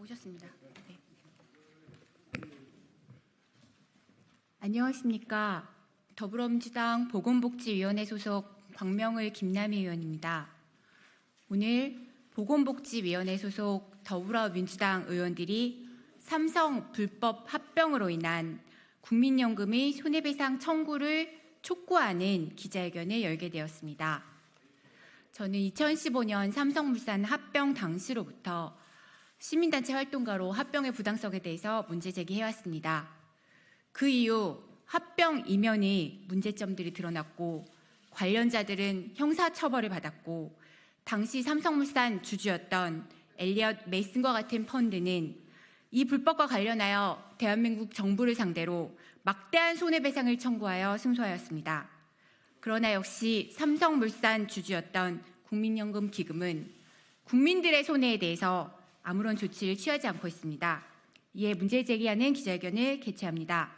오셨습니다. 네. 안녕하십니까. 더불어민주당 보건복지위원회 소속 광명을 김남희 의원입니다. 오늘 보건복지위원회 소속 더불어민주당 의원들이 삼성 불법 합병으로 인한 국민연금의 손해배상 청구를 촉구하는 기자회견을 열게 되었습니다. 저는 2015년 삼성물산 합병 당시로부터 시민단체 활동가로 합병의 부당성에 대해서 문제 제기해왔습니다. 그 이후 합병 이면의 문제점들이 드러났고 관련자들은 형사처벌을 받았고 당시 삼성물산 주주였던 엘리엇 메이슨과 같은 펀드는 이 불법과 관련하여 대한민국 정부를 상대로 막대한 손해배상을 청구하여 승소하였습니다. 그러나 역시 삼성물산 주주였던 국민연금기금은 국민들의 손해에 대해서 아무런 조치를 취하지 않고 있습니다. 이에 문제 제기하는 기자회견을 개최합니다.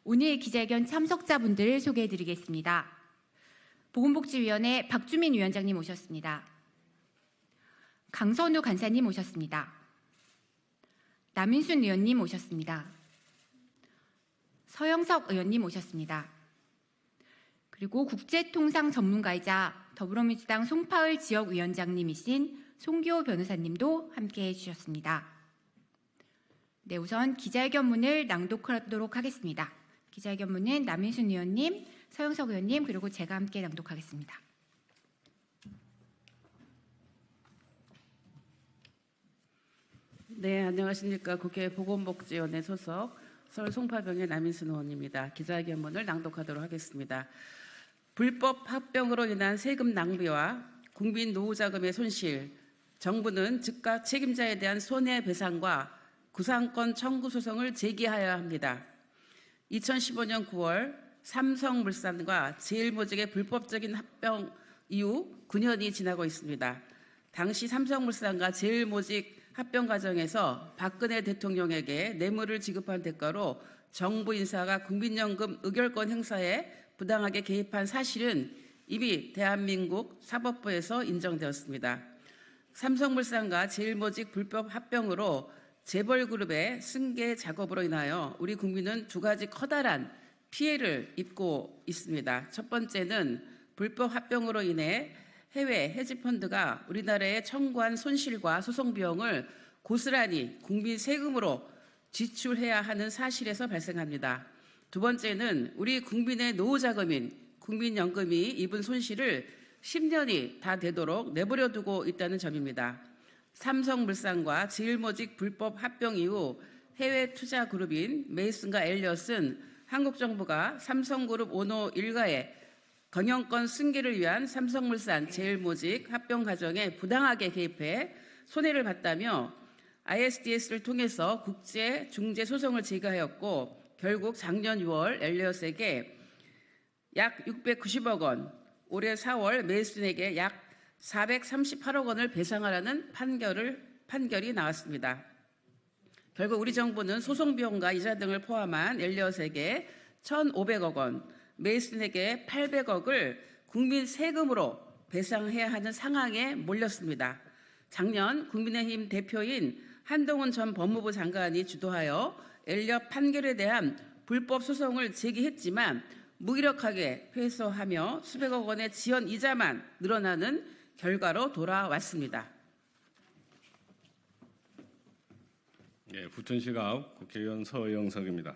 오늘 기자회견 참석자분들을 소개해드리겠습니다. 보건복지위원회 박주민 위원장님 오셨습니다. 강선우 간사님 오셨습니다. 남인순 의원님 오셨습니다. 서영석 의원님 오셨습니다. 그리고 국제통상 전문가이자 더불어민주당 송파을 지역위원장님이신 송기호 변호사님도 함께해 주셨습니다. 네, 우선 기자회견문을 낭독하도록 하겠습니다. 기자회견문은 남인순 의원님, 서영석 의원님 그리고 제가 함께 낭독하겠습니다. 네, 안녕하십니까. 국회 보건복지위원회 소속 서울 송파병의 남인순 의원입니다. 기자회견문을 낭독하도록 하겠습니다. 불법 합병으로 인한 세금 낭비와 국민 노후자금의 손실, 정부는 즉각 책임자에 대한 손해배상과 구상권 청구 소송을 제기하여야 합니다. 2015년 9월 삼성물산과 제일모직의 불법적인 합병 이후 9년이 지나고 있습니다. 당시 삼성물산과 제일모직 합병 과정에서 박근혜 대통령에게 뇌물을 지급한 대가로 정부 인사가 국민연금 의결권 행사에 부당하게 개입한 사실은 이미 대한민국 사법부에서 인정되었습니다. 삼성물산과 제일모직 불법 합병으로 재벌그룹의 승계 작업으로 인하여 우리 국민은 두 가지 커다란 피해를 입고 있습니다. 첫 번째는 불법 합병으로 인해 해외 헤지펀드가 우리나라에 청구한 손실과 소송 비용을 고스란히 국민 세금으로 지출해야 하는 사실에서 발생합니다. 두 번째는 우리 국민의 노후자금인 국민연금이 입은 손실을 10년이 다 되도록 내버려 두고 있다는 점입니다. 삼성물산과 제일모직 불법 합병 이후 해외 투자 그룹인 메이슨과 엘리엇은 한국 정부가 삼성그룹 오너 일가의 경영권 승계를 위한 삼성물산 제일모직 합병 과정에 부당하게 개입해 손해를 봤다며 ISDS를 통해서 국제 중재 소송을 제기하였고 결국 작년 6월 엘리엇에게 약 690억 원, 올해 4월 메이슨에게 약 438억 원을 배상하라는 판결이 나왔습니다. 결국 우리 정부는 소송 비용과 이자 등을 포함한 엘리엇에게 1,500억 원, 메이슨에게 800억을 국민 세금으로 배상해야 하는 상황에 몰렸습니다. 작년 국민의힘 대표인 한동훈 전 법무부 장관이 주도하여 엘리엇 판결에 대한 불법 소송을 제기했지만 무기력하게 패소하며 수백억 원의 지연 이자만 늘어나는 결과로 돌아왔습니다. 네, 부천시갑 국회의원 서영석입니다.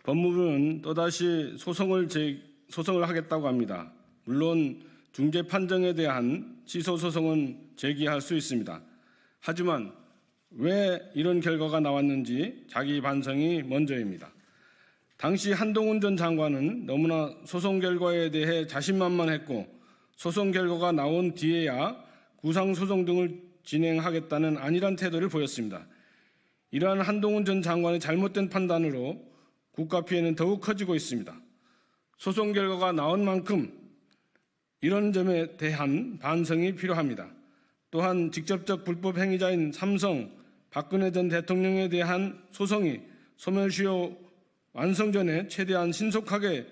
법무부는 또다시 소송을 하겠다고 합니다. 물론 중재 판정에 대한 취소 소송은 제기할 수 있습니다. 하지만 왜 이런 결과가 나왔는지 자기 반성이 먼저입니다. 당시 한동훈 전 장관은 너무나 소송 결과에 대해 자신만만했고 소송 결과가 나온 뒤에야 구상소송 등을 진행하겠다는 안일한 태도를 보였습니다. 이러한 한동훈 전 장관의 잘못된 판단으로 국가 피해는 더욱 커지고 있습니다. 소송 결과가 나온 만큼 이런 점에 대한 반성이 필요합니다. 또한 직접적 불법 행위자인 삼성, 박근혜 전 대통령에 대한 소송이 소멸시효 완성 전에 최대한 신속하게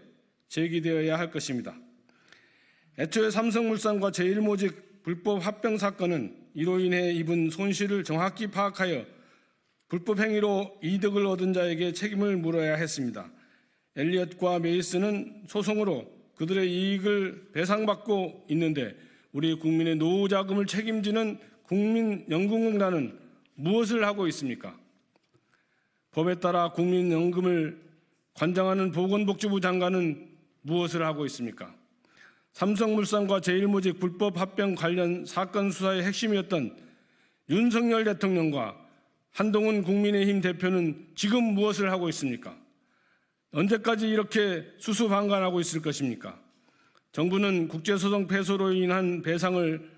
제기되어야 할 것입니다. 애초에 삼성물산과 제일모직 불법 합병 사건은 이로 인해 입은 손실을 정확히 파악하여 불법 행위로 이득을 얻은 자에게 책임을 물어야 했습니다. 엘리엇과 메이슨은 소송으로 그들의 이익을 배상받고 있는데 우리 국민의 노후 자금을 책임지는 국민연금공단은 무엇을 하고 있습니까? 법에 따라 국민연금을 관장하는 보건복지부 장관은 무엇을 하고 있습니까? 삼성물산과 제일모직 불법 합병 관련 사건 수사의 핵심이었던 윤석열 대통령과 한동훈 국민의힘 대표는 지금 무엇을 하고 있습니까? 언제까지 이렇게 수수방관하고 있을 것입니까? 정부는 국제소송 패소로 인한 배상을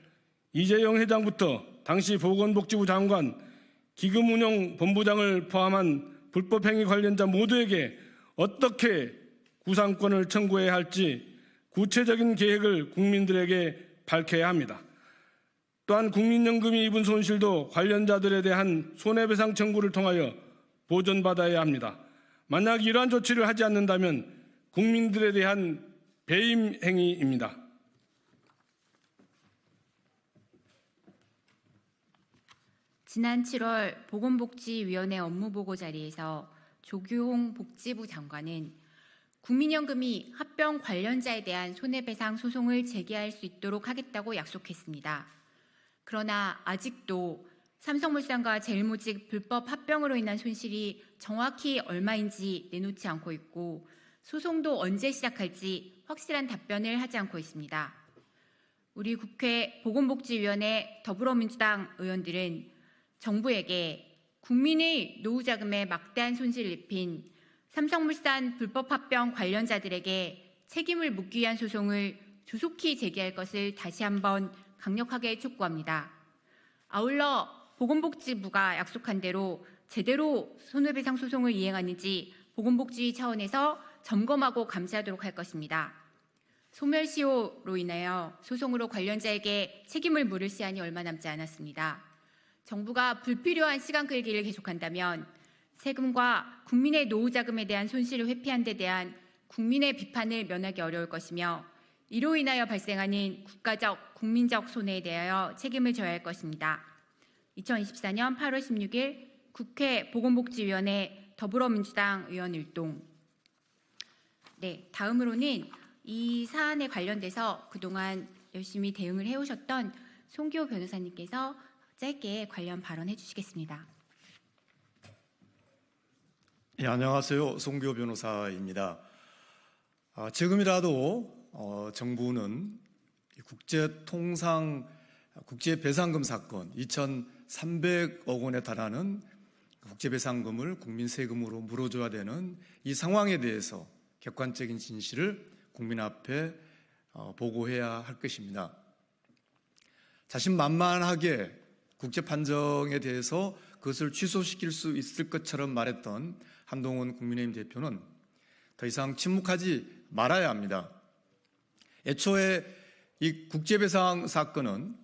이재용 회장부터 당시 보건복지부 장관, 기금운용본부장을 포함한 불법행위 관련자 모두에게 어떻게 구상권을 청구해야 할지 구체적인 계획을 국민들에게 밝혀야 합니다. 또한 국민연금이 입은 손실도 관련자들에 대한 손해배상 청구를 통하여 보전받아야 합니다. 만약 이러한 조치를 하지 않는다면 국민들에 대한 배임 행위입니다. 지난 7월 보건복지위원회 업무보고 자리에서 조규홍 복지부 장관은 국민연금이 합병 관련자에 대한 손해배상 소송을 제기할 수 있도록 하겠다고 약속했습니다. 그러나 아직도 삼성물산과 제일모직 불법 합병으로 인한 손실이 정확히 얼마인지 내놓지 않고 있고 소송도 언제 시작할지 확실한 답변을 하지 않고 있습니다. 우리 국회 보건복지위원회 더불어민주당 의원들은 정부에게 국민의 노후자금에 막대한 손실을 입힌 삼성물산 불법 합병 관련자들에게 책임을 묻기 위한 소송을 조속히 제기할 것을 다시 한번 강력하게 촉구합니다. 아울러 보건복지부가 약속한 대로 제대로 손해배상 소송을 이행하는지 보건복지 차원에서 점검하고 감시하도록 할 것입니다. 소멸시효로 인하여 소송으로 관련자에게 책임을 물을 시한이 얼마 남지 않았습니다. 정부가 불필요한 시간 끌기를 계속한다면 세금과 국민의 노후자금에 대한 손실을 회피한 데 대한 국민의 비판을 면하기 어려울 것이며 이로 인하여 발생하는 국가적, 국민적 손해에 대하여 책임을 져야 할 것입니다. 2024년 8월 16일 국회 보건복지위원회 더불어민주당 의원 일동. 네, 다음으로는 이 사안에 관련돼서 그동안 열심히 대응을 해오셨던 송기호 변호사님께서 짧게 관련 발언해 주시겠습니다. 예, 안녕하세요. 송기호 변호사입니다. 지금이라도 정부는 국제배상금 사건 2,300억 원에 달하는 국제배상금을 국민 세금으로 물어줘야 되는 이 상황에 대해서 객관적인 진실을 국민 앞에 보고해야 할 것입니다. 자신만만하게 국제판정에 대해서 그것을 취소시킬 수 있을 것처럼 말했던 한동훈 국민의힘 대표는 더 이상 침묵하지 말아야 합니다. 애초에 이 국제배상 사건은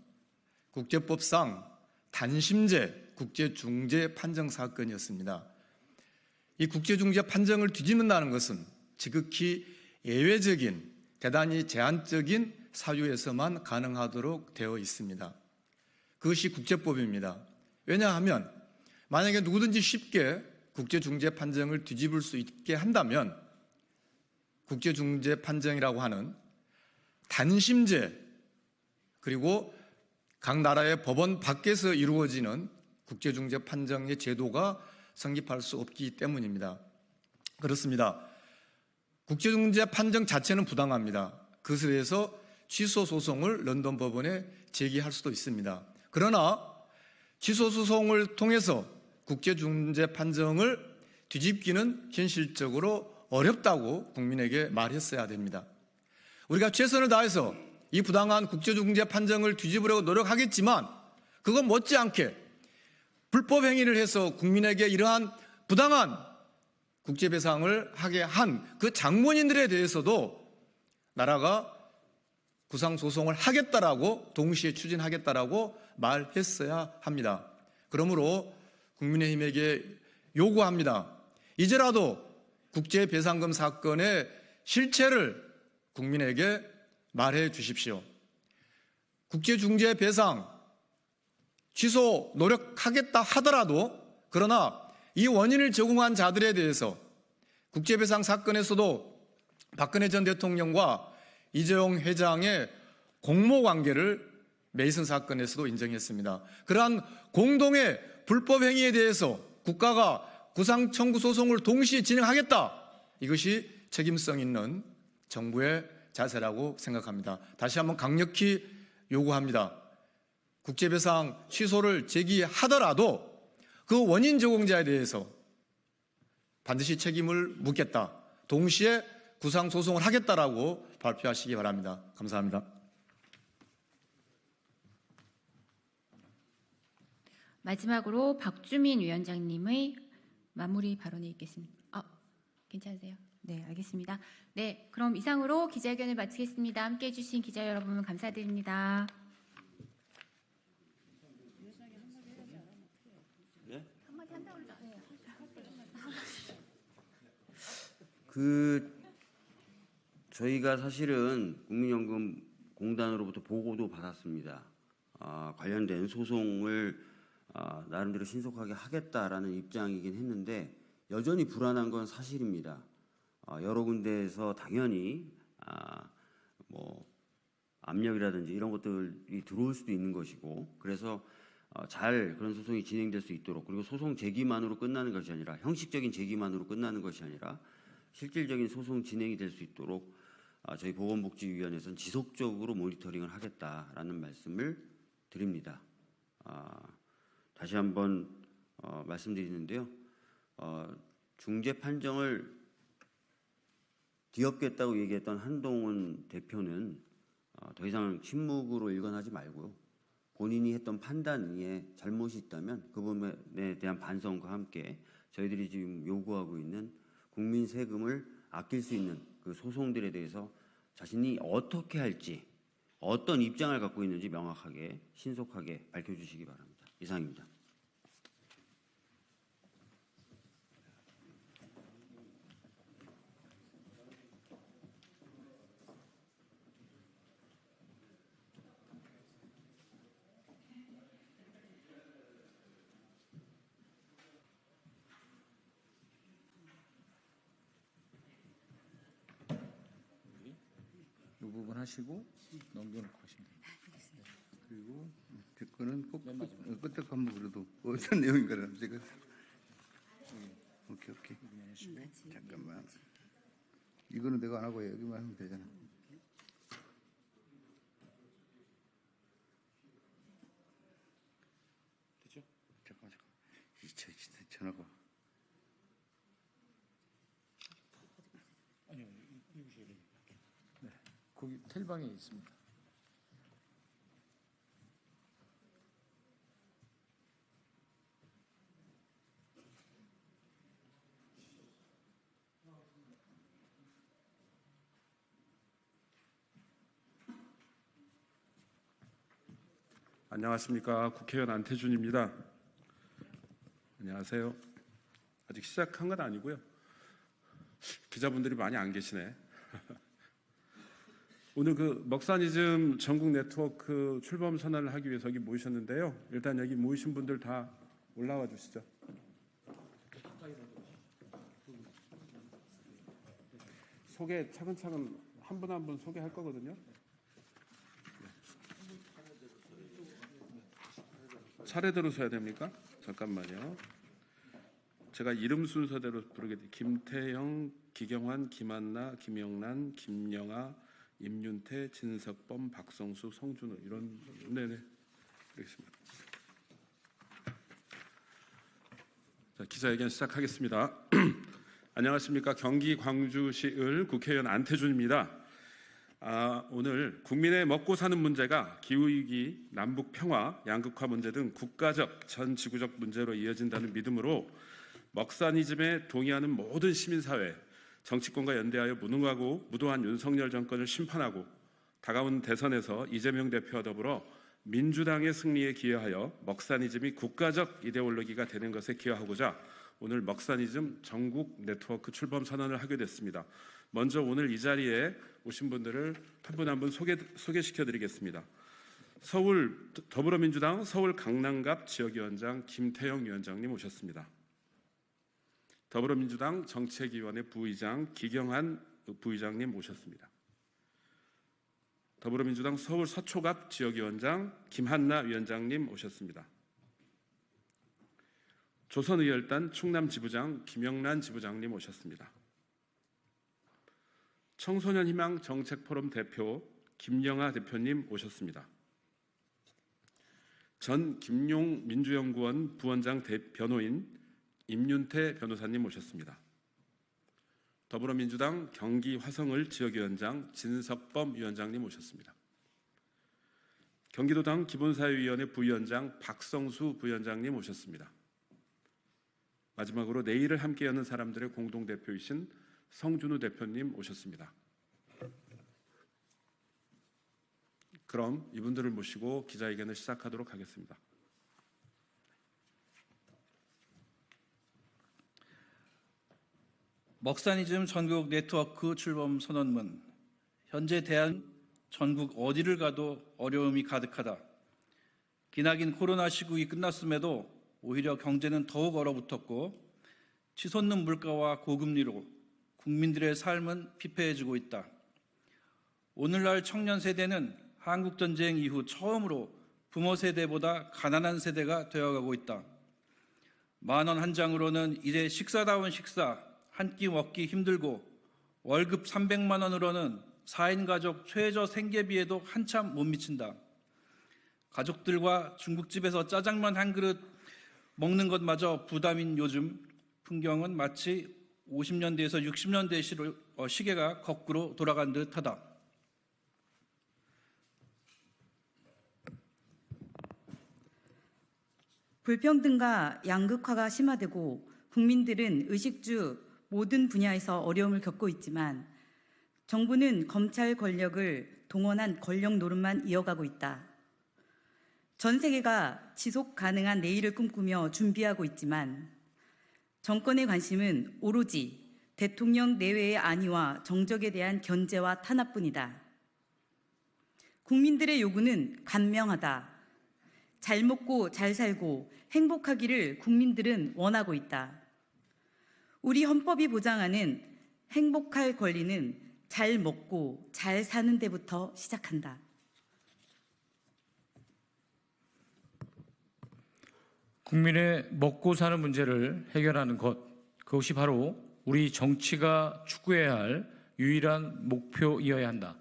국제법상 단심제 국제중재 판정 사건이었습니다. 이 국제중재 판정을 뒤집는다는 것은 지극히 예외적인 대단히 제한적인 사유에서만 가능하도록 되어 있습니다. 그것이 국제법입니다. 왜냐하면 만약에 누구든지 쉽게 국제중재 판정을 뒤집을 수 있게 한다면 국제중재 판정이라고 하는 단심제 그리고 각 나라의 법원 밖에서 이루어지는 국제중재 판정의 제도가 성립할 수 없기 때문입니다. 그렇습니다. 국제중재 판정 자체는 부당합니다. 그것에 대해서 취소 소송을 런던 법원에 제기할 수도 있습니다. 그러나 취소 소송을 통해서 국제중재 판정을 뒤집기는 현실적으로 어렵다고 국민에게 말했어야 됩니다. 우리가 최선을 다해서 이 부당한 국제중재 판정을 뒤집으려고 노력하겠지만 그건 못지않게 불법 행위를 해서 국민에게 이러한 부당한 국제배상을 하게 한 그 장본인들에 대해서도 나라가 구상소송을 하겠다라고 동시에 추진하겠다라고 말했어야 합니다. 그러므로 국민의힘에게 요구합니다. 이제라도 국제배상금 사건의 실체를 국민에게 말해 주십시오. 국제중재 배상 취소 노력하겠다 하더라도 그러나 이 원인을 제공한 자들에 대해서 국제배상 사건에서도 박근혜 전 대통령과 이재용 회장의 공모관계를 메이슨 사건에서도 인정했습니다. 그러한 공동의 불법 행위에 대해서 국가가 구상 청구 소송을 동시에 진행하겠다. 이것이 책임성 있는 정부의 자세라고 생각합니다. 다시 한번 강력히 요구합니다. 국제배상 취소를 제기하더라도 그 원인 제공자에 대해서 반드시 책임을 묻겠다. 동시에 구상 소송을 하겠다라고 발표하시기 바랍니다. 감사합니다. 마지막으로 박주민 위원장님의 마무리 발언이 있겠습니다. 괜찮으세요? 네, 알겠습니다. 네, 그럼 이상으로 기자회견을 마치겠습니다. 함께해 주신 기자 여러분 감사드립니다. 저희가 사실은 국민연금공단으로부터 보고도 받았습니다. 관련된 소송을 나름대로 신속하게 하겠다라는 입장이긴 했는데 여전히 불안한 건 사실입니다. 여러 군데에서 당연히 압력이라든지 이런 것들이 들어올 수도 있는 것이고, 그래서 잘 그런 소송이 진행될 수 있도록, 그리고 소송 제기만으로 끝나는 것이 아니라, 형식적인 제기만으로 끝나는 것이 아니라 실질적인 소송 진행이 될 수 있도록 저희 보건복지위원회에서는 지속적으로 모니터링을 하겠다라는 말씀을 드립니다. 다시 한번 말씀드리는데요. 중재 판정을 뒤엎겠다고 얘기했던 한동훈 대표는 더 이상 침묵으로 일관하지 말고요. 본인이 했던 판단에 잘못이 있다면 그 부분에 대한 반성과 함께 저희들이 지금 요구하고 있는 국민 세금을 아낄 수 있는 그 소송들에 대해서 자신이 어떻게 할지, 어떤 입장을 갖고 있는지 명확하게 신속하게 밝혀주시기 바랍니다. 이상입니다. 이 부분 하시고 넘겨놓고 하시면 됩니다. 그리고 그거는 꼭 끝에 한번 그래도 어떤 내용인가를 제가 오케이 잠깐만, 이거는 내가 안 하고 여기만 하면 되잖아. 되죠? 잠깐 이 전화가 거기 텔방에 있습니다. 안녕하십니까. 국회의원 안태준입니다. 안녕하세요. 아직 시작한 건 아니고요. 기자분들이 많이 안 계시네. 오늘 그 먹사니즘 전국 네트워크 출범 선언을 하기 위해서 여기 모이셨는데요. 일단 여기 모이신 분들 다 올라와 주시죠. 소개 차근차근 한 분 한 분 소개할 거거든요. 차례대로 서야 됩니까? 잠깐만요. 제가 이름 순서대로 부르게 돼. 김태형, 기경환, 김한나, 김영란, 김영아, 임윤태, 진석범, 박성수, 성준호 이런. 네네. 알겠습니다. 자, 기자회견 시작하겠습니다. 안녕하십니까. 경기 광주시을 국회의원 안태준입니다. 오늘 국민의 먹고 사는 문제가 기후위기, 남북 평화, 양극화 문제 등 국가적, 전 지구적 문제로 이어진다는 믿음으로 먹사니즘에 동의하는 모든 시민사회, 정치권과 연대하여 무능하고 무도한 윤석열 정권을 심판하고 다가온 대선에서 이재명 대표와 더불어 민주당의 승리에 기여하여 먹사니즘이 국가적 이데올로기가 되는 것에 기여하고자 오늘 먹사니즘 전국 네트워크 출범 선언을 하게 됐습니다. 먼저 오늘 이 자리에 오신 분들을 한 분 한 분 소개시켜 드리겠습니다. 서울 더불어민주당 서울 강남갑 지역위원장 김태영 위원장님 오셨습니다. 더불어민주당 정책위원회 부의장 기경한 부의장님 오셨습니다. 더불어민주당 서울 서초갑 지역위원장 김한나 위원장님 오셨습니다. 조선의열단 충남지부장 김영란 지부장님 오셨습니다. 청소년희망 정책포럼 대표 김영하 대표님 오셨습니다. 전 김용 민주연구원 부원장 변호인 임윤태 변호사님 오셨습니다. 더불어민주당 경기 화성을 지역위원장 진석범 위원장님 오셨습니다. 경기도당 기본사회위원회 부위원장 박성수 부위원장님 오셨습니다. 마지막으로 내일을 함께 여는 사람들의 공동대표이신 성준우 대표님 오셨습니다. 그럼 이분들을 모시고 기자회견을 시작하도록 하겠습니다. 먹사니즘 전국 네트워크 출범 선언문. 현재 대한 전국 어디를 가도 어려움이 가득하다. 기나긴 코로나 시국이 끝났음에도 오히려 경제는 더욱 얼어붙었고 치솟는 물가와 고금리로 국민들의 삶은 피폐해지고 있다. 오늘날 청년 세대는 한국전쟁 이후 처음으로 부모 세대보다 가난한 세대가 되어가고 있다. 10,000원 한 장으로는 이제 식사다운 식사 한 끼 먹기 힘들고 월급 300만 원으로는 4인 가족 최저 생계비에도 한참 못 미친다. 가족들과 중국집에서 짜장면 한 그릇 먹는 것마저 부담인 요즘 풍경은 마치 50년대에서 60년대 시계가 거꾸로 돌아간 듯하다. 불평등과 양극화가 심화되고 국민들은 의식주 모든 분야에서 어려움을 겪고 있지만 정부는 검찰 권력을 동원한 권력 노릇만 이어가고 있다. 전 세계가 지속 가능한 내일을 꿈꾸며 준비하고 있지만 정권의 관심은 오로지 대통령 내외의 안위와 정적에 대한 견제와 탄압뿐이다. 국민들의 요구는 간명하다. 잘 먹고 잘 살고 행복하기를 국민들은 원하고 있다. 우리 헌법이 보장하는 행복할 권리는 잘 먹고 잘 사는 데부터 시작한다. 국민의 먹고 사는 문제를 해결하는 것, 그것이 바로 우리 정치가 추구해야 할 유일한 목표이어야 한다.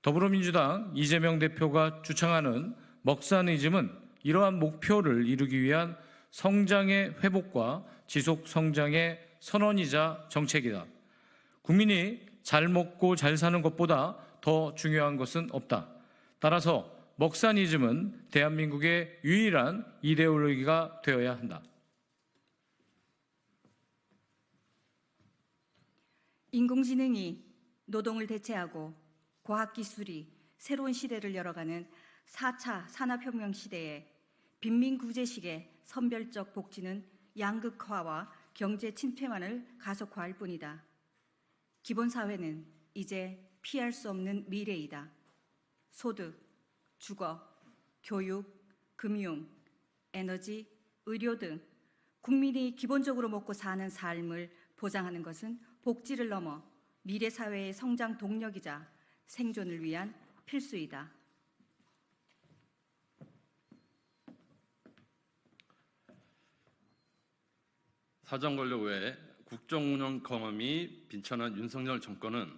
더불어민주당 이재명 대표가 주창하는 먹사니즘은 이러한 목표를 이루기 위한 성장의 회복과 지속 성장의 선언이자 정책이다. 국민이 잘 먹고 잘 사는 것보다 더 중요한 것은 없다. 따라서 먹사니즘은 대한민국의 유일한 이데올로기가 되어야 한다. 인공지능이 노동을 대체하고 과학기술이 새로운 시대를 열어가는 4차 산업혁명 시대에 빈민구제식의 선별적 복지는 양극화와 경제 침체만을 가속화할 뿐이다. 기본사회는 이제 피할 수 없는 미래이다. 소득, 주거, 교육, 금융, 에너지, 의료 등 국민이 기본적으로 먹고 사는 삶을 보장하는 것은 복지를 넘어 미래 사회의 성장 동력이자 생존을 위한 필수이다. 사정 권력 외에 국정 운영 경험이 빈천한 윤석열 정권은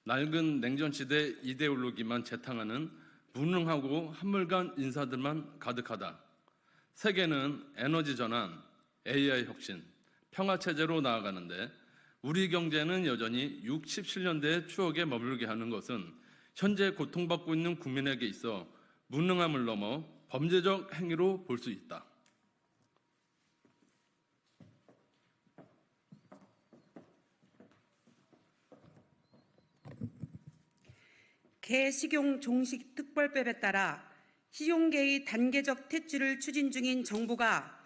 낡은 냉전시대 이데올로기만 재탕하는 무능하고 한물간 인사들만 가득하다. 세계는 에너지 전환, AI 혁신, 평화체제로 나아가는데 우리 경제는 여전히 60, 70년대의 추억에 머물게 하는 것은 현재 고통받고 있는 국민에게 있어 무능함을 넘어 범죄적 행위로 볼 수 있다. 개식용 종식 특별법에 따라 식용계의 단계적 퇴출을 추진 중인 정부가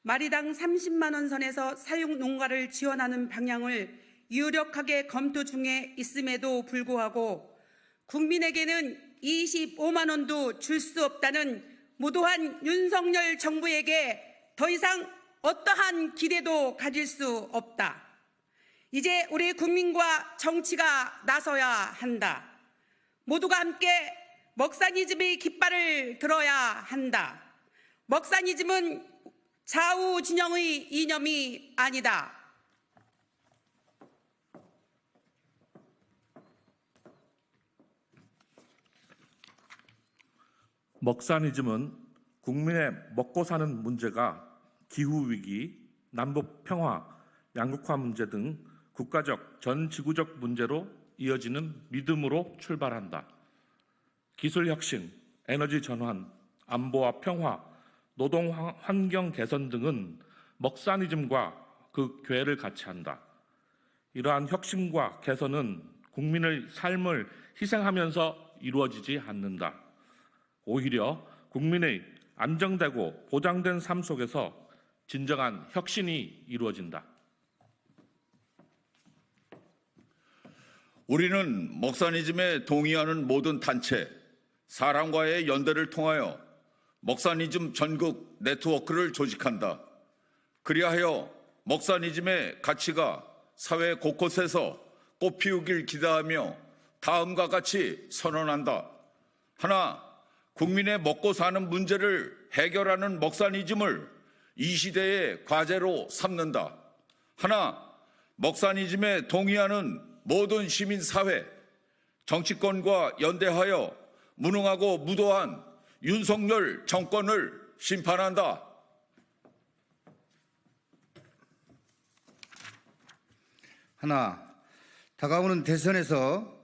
마리당 30만 원 선에서 사육 농가를 지원하는 방향을 유력하게 검토 중에 있음에도 불구하고 국민에게는 25만 원도 줄 수 없다는 무도한 윤석열 정부에게 더 이상 어떠한 기대도 가질 수 없다. 이제 우리 국민과 정치가 나서야 한다. 모두가 함께 먹사니즘의 깃발을 들어야 한다. 먹사니즘은 좌우 진영의 이념이 아니다. 먹사니즘은 국민의 먹고 사는 문제가 기후위기, 남북평화, 양극화 문제 등 국가적, 전 지구적 문제로 이어지는 믿음으로 출발한다. 기술혁신, 에너지 전환, 안보와 평화, 노동 환경 개선 등은 먹사니즘과 그 궤를 같이 한다. 이러한 혁신과 개선은 국민의 삶을 희생하면서 이루어지지 않는다. 오히려 국민의 안정되고 보장된 삶 속에서 진정한 혁신이 이루어진다. 우리는 먹사니즘에 동의하는 모든 단체, 사람과의 연대를 통하여 먹사니즘 전국 네트워크를 조직한다. 그리하여 먹사니즘의 가치가 사회 곳곳에서 꽃피우길 기대하며 다음과 같이 선언한다. 하나, 국민의 먹고 사는 문제를 해결하는 먹사니즘을 이 시대의 과제로 삼는다. 하나, 먹사니즘에 동의하는 모든 시민사회, 정치권과 연대하여 무능하고 무도한 윤석열 정권을 심판한다. 하나, 다가오는 대선에서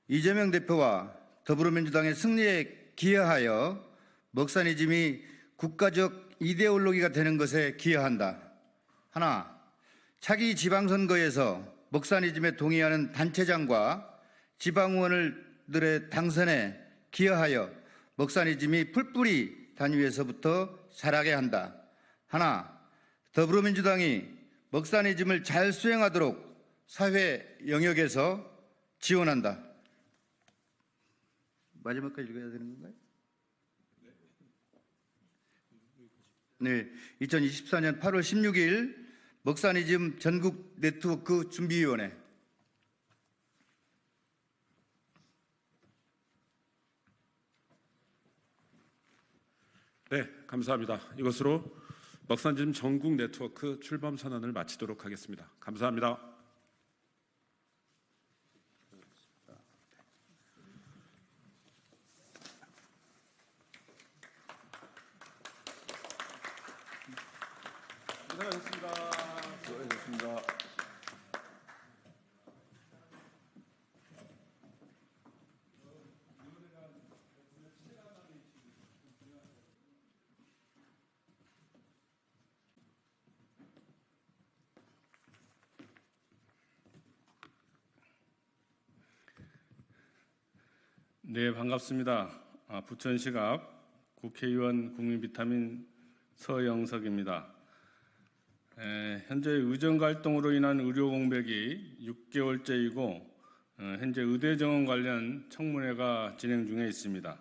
이재명 대표와 더불어민주당의 승리에 기여하여 먹사니즘이 국가적 이데올로기가 되는 것에 기여한다. 하나, 차기 지방선거에서 먹사니즘에 동의하는 단체장과 지방의원들의 당선에 기여하여 먹사니즘이 풀뿌리 단위에서부터 자라게 한다. 하나, 더불어민주당이 먹사니즘을 잘 수행하도록 사회 영역에서 지원한다. 마지막까지 읽어야 되는 건가요? 네, 2024년 8월 16일 먹사니즘 전국 네트워크 준비위원회. 네, 감사합니다. 이것으로 먹사니즘 전국 네트워크 출범 선언을 마치도록 하겠습니다. 감사합니다. 수고하셨습니다. 네, 반갑습니다. 부천시갑 국회의원 국민비타민 서영석입니다. 현재 의정갈등으로 인한 의료 공백이 6개월째이고 현재 의대 정원 관련 청문회가 진행 중에 있습니다.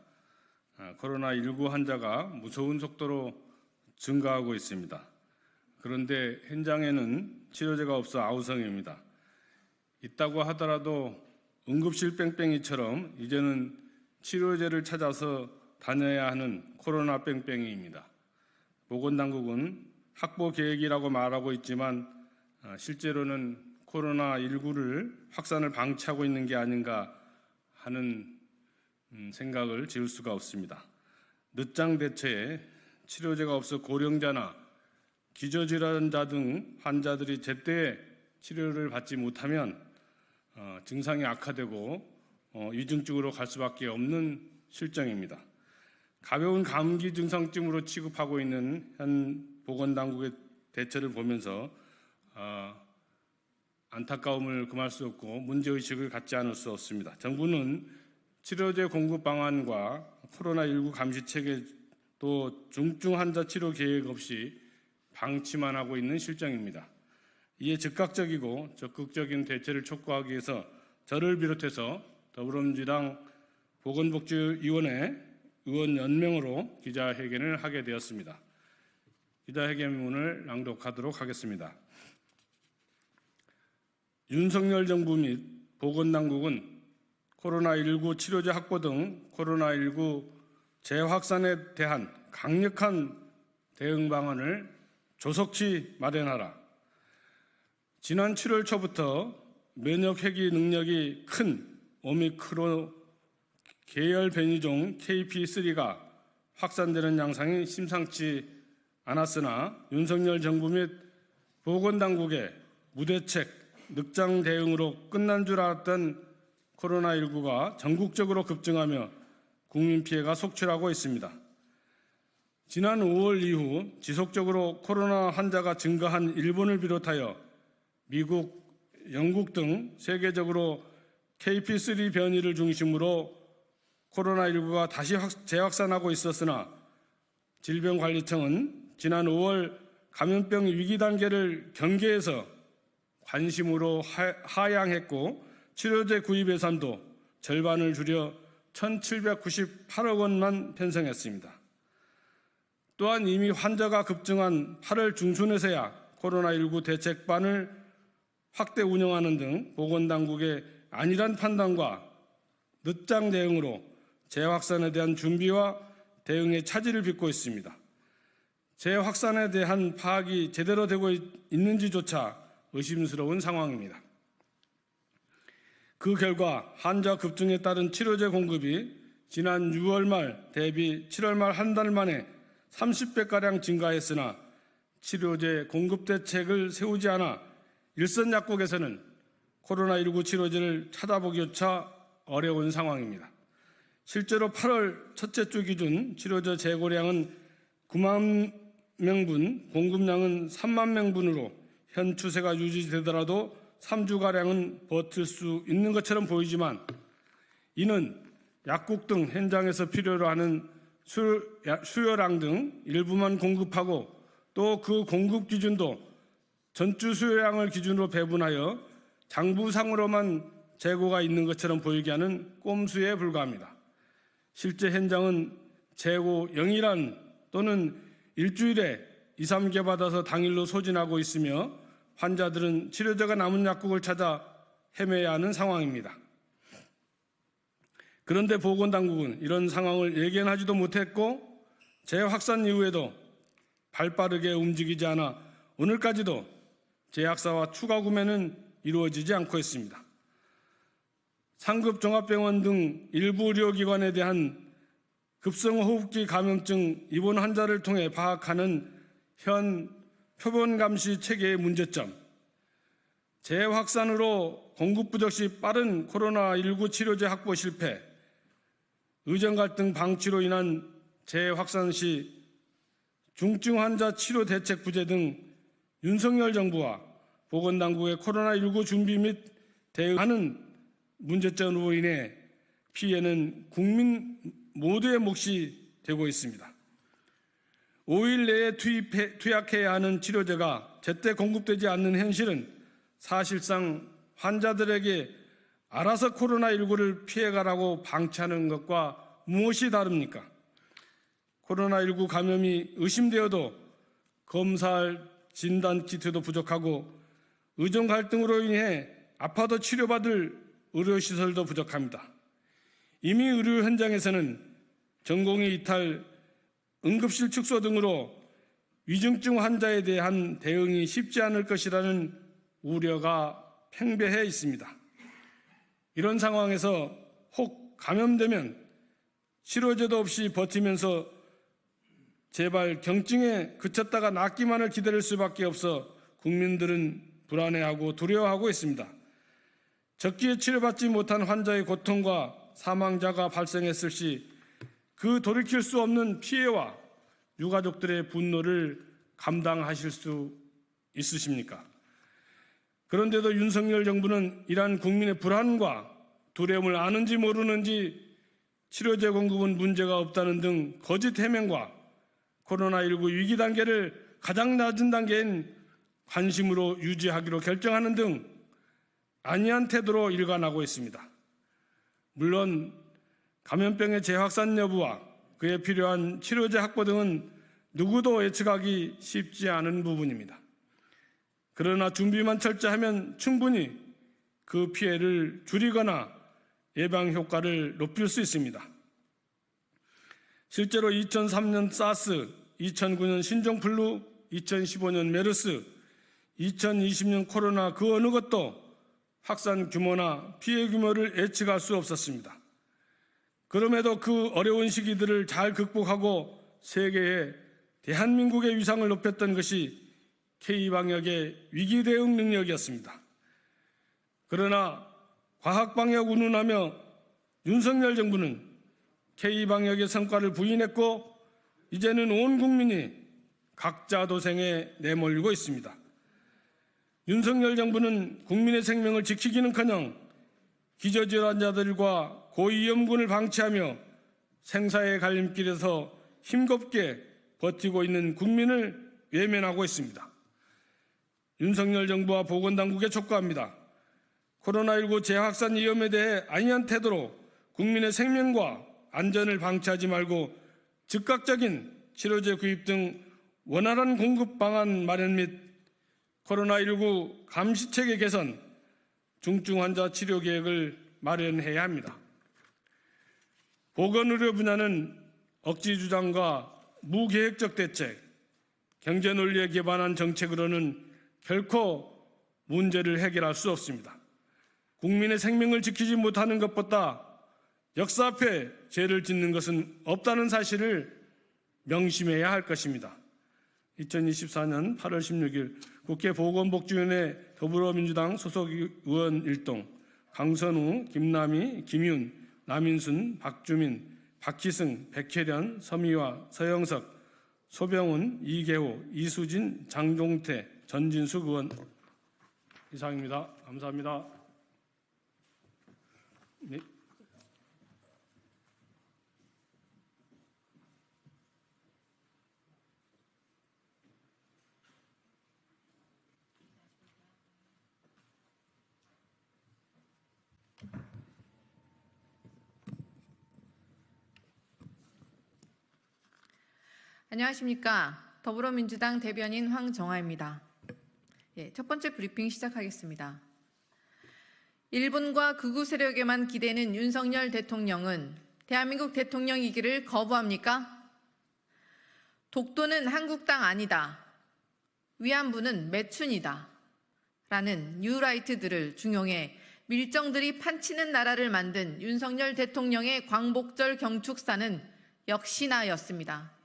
코로나19 환자가 무서운 속도로 증가하고 있습니다. 그런데 현장에는 치료제가 없어 아우성입니다. 있다고 하더라도 응급실 뺑뺑이처럼 이제는 치료제를 찾아서 다녀야 하는 코로나 뺑뺑이입니다. 보건당국은 확보 계획이라고 말하고 있지만 실제로는 코로나19를 확산을 방치하고 있는 게 아닌가 하는 생각을 지울 수가 없습니다. 늦장 대처에 치료제가 없어 고령자나 기저질환자 등 환자들이 제때 치료를 받지 못하면 증상이 악화되고 위중증으로 갈 수밖에 없는 실정입니다. 가벼운 감기 증상쯤으로 취급하고 있는 현 보건당국의 대처를 보면서 안타까움을 금할 수 없고 문제의식을 갖지 않을 수 없습니다. 정부는 치료제 공급 방안과 코로나19 감시체계 또 중증 환자 치료 계획 없이 방치만 하고 있는 실정입니다. 이에 즉각적이고 적극적인 대처를 촉구하기 위해서 저를 비롯해서 더불어민주당 보건복지위원회 의원 연명으로 기자회견을 하게 되었습니다. 기자회견문을 낭독하도록 하겠습니다. 윤석열 정부 및 보건당국은 코로나19 치료제 확보 등 코로나19 재확산에 대한 강력한 대응 방안을 조속히 마련하라. 지난 7월 초부터 면역 회귀 능력이 큰 오미크론 계열 변이종 KP3가 확산되는 양상이 심상치 않았으나 윤석열 정부 및 보건당국의 무대책, 늑장 대응으로 끝난 줄 알았던 코로나19가 전국적으로 급증하며 국민 피해가 속출하고 있습니다. 지난 5월 이후 지속적으로 코로나 환자가 증가한 일본을 비롯하여 미국, 영국 등 세계적으로 KP3 변이를 중심으로 코로나19가 다시 재확산하고 있었으나 질병관리청은 지난 5월 감염병 위기 단계를 경계해서 관심으로 하향했고 치료제 구입 예산도 절반을 줄여 1,798억 원만 편성했습니다. 또한 이미 환자가 급증한 8월 중순에서야 코로나19 대책반을 확대 운영하는 등 보건당국의 안일한 판단과 늦장 대응으로 재확산에 대한 준비와 대응의 차질을 빚고 있습니다. 재확산에 대한 파악이 제대로 되고 있는지조차 의심스러운 상황입니다. 그 결과 환자 급증에 따른 치료제 공급이 지난 6월 말 대비 7월 말 한 달 만에 30배가량 증가했으나 치료제 공급 대책을 세우지 않아 일선 약국에서는 코로나19 치료제를 찾아보기조차 어려운 상황입니다. 실제로 8월 첫째 주 기준 치료제 재고량은 9만 명분, 공급량은 3만 명분으로 현 추세가 유지되더라도 3주가량은 버틸 수 있는 것처럼 보이지만 이는 약국 등 현장에서 필요로 하는 수요량 등 일부만 공급하고 또 그 공급 기준도 전주 수요량을 기준으로 배분하여 장부상으로만 재고가 있는 것처럼 보이게 하는 꼼수에 불과합니다. 실제 현장은 재고 0이란 또는 일주일에 2, 3개 받아서 당일로 소진하고 있으며 환자들은 치료제가 남은 약국을 찾아 헤매야 하는 상황입니다. 그런데 보건당국은 이런 상황을 예견하지도 못했고 재확산 이후에도 발빠르게 움직이지 않아 오늘까지도 제약사와 추가 구매는 이루어지지 않고 있습니다. 상급 종합병원 등 일부 의료기관에 대한 급성호흡기 감염증 입원 환자를 통해 파악하는 현 표본감시 체계의 문제점, 재확산으로 공급 부족 시 빠른 코로나19 치료제 확보 실패, 의정 갈등 방치로 인한 재확산 시 중증 환자 치료 대책 부재 등 윤석열 정부와 보건당국의 코로나19 준비 및 대응하는 문제점으로 인해 피해는 국민 모두의 몫이 되고 있습니다. 5일 내에 투약해야 하는 치료제가 제때 공급되지 않는 현실은 사실상 환자들에게 알아서 코로나19를 피해가라고 방치하는 것과 무엇이 다릅니까? 코로나19 감염이 의심되어도 검사할 진단 키트도 부족하고 의정 갈등으로 인해 아파도 치료받을 의료시설도 부족합니다. 이미 의료 현장에서는 전공의 이탈, 응급실 축소 등으로 위중증 환자에 대한 대응이 쉽지 않을 것이라는 우려가 팽배해 있습니다. 이런 상황에서 혹 감염되면 치료제도 없이 버티면서 제발 경증에 그쳤다가 낫기만을 기다릴 수밖에 없어 국민들은 불안해하고 두려워하고 있습니다. 적기에 치료받지 못한 환자의 고통과 사망자가 발생했을 시 그 돌이킬 수 없는 피해와 유가족들의 분노를 감당하실 수 있으십니까? 그런데도 윤석열 정부는 이러한 국민의 불안과 두려움을 아는지 모르는지 치료제 공급은 문제가 없다는 등 거짓 해명과 코로나19 위기 단계를 가장 낮은 단계인 관심으로 유지하기로 결정하는 등 안이한 태도로 일관하고 있습니다. 물론 감염병의 재확산 여부와 그에 필요한 치료제 확보 등은 누구도 예측하기 쉽지 않은 부분입니다. 그러나 준비만 철저하면 충분히 그 피해를 줄이거나 예방 효과를 높일 수 있습니다. 실제로 2003년 사스, 2009년 신종플루, 2015년 메르스, 2020년 코로나 그 어느 것도 확산 규모나 피해 규모를 예측할 수 없었습니다. 그럼에도 그 어려운 시기들을 잘 극복하고 세계에 대한민국의 위상을 높였던 것이 K방역의 위기 대응 능력이었습니다. 그러나 과학방역 운운하며 윤석열 정부는 K방역의 성과를 부인했고 이제는 온 국민이 각자 도생에 내몰리고 있습니다. 윤석열 정부는 국민의 생명을 지키기는커녕 기저질환자들과 고위험군을 방치하며 생사의 갈림길에서 힘겹게 버티고 있는 국민을 외면하고 있습니다. 윤석열 정부와 보건당국에 촉구합니다. 코로나19 재확산 위험에 대해 안이한 태도로 국민의 생명과 안전을 방치하지 말고 즉각적인 치료제 구입 등 원활한 공급 방안 마련 및 코로나19 감시체계 개선, 중증 환자 치료 계획을 마련해야 합니다. 보건의료 분야는 억지 주장과 무계획적 대책, 경제 논리에 기반한 정책으로는 결코 문제를 해결할 수 없습니다. 국민의 생명을 지키지 못하는 것보다 역사 앞에 죄를 짓는 것은 없다는 사실을 명심해야 할 것입니다. 2024년 8월 16일 국회 보건복지위원회 더불어민주당 소속 의원 일동 강선우, 김남희, 김윤, 남인순, 박주민, 박희승, 백혜련, 서미화, 서영석, 소병훈, 이계호, 이수진, 장종태, 전진숙 의원 이상입니다. 감사합니다. 네. 안녕하십니까. 더불어민주당 대변인 황정아입니다. 첫 번째 브리핑 시작하겠습니다. 일본과 극우 세력에만 기대는 윤석열 대통령은 대한민국 대통령이기를 거부합니까? 독도는 한국 땅 아니다. 위안부는 매춘이다. 라는 뉴라이트들을 중용해 밀정들이 판치는 나라를 만든 윤석열 대통령의 광복절 경축사는 역시나였습니다.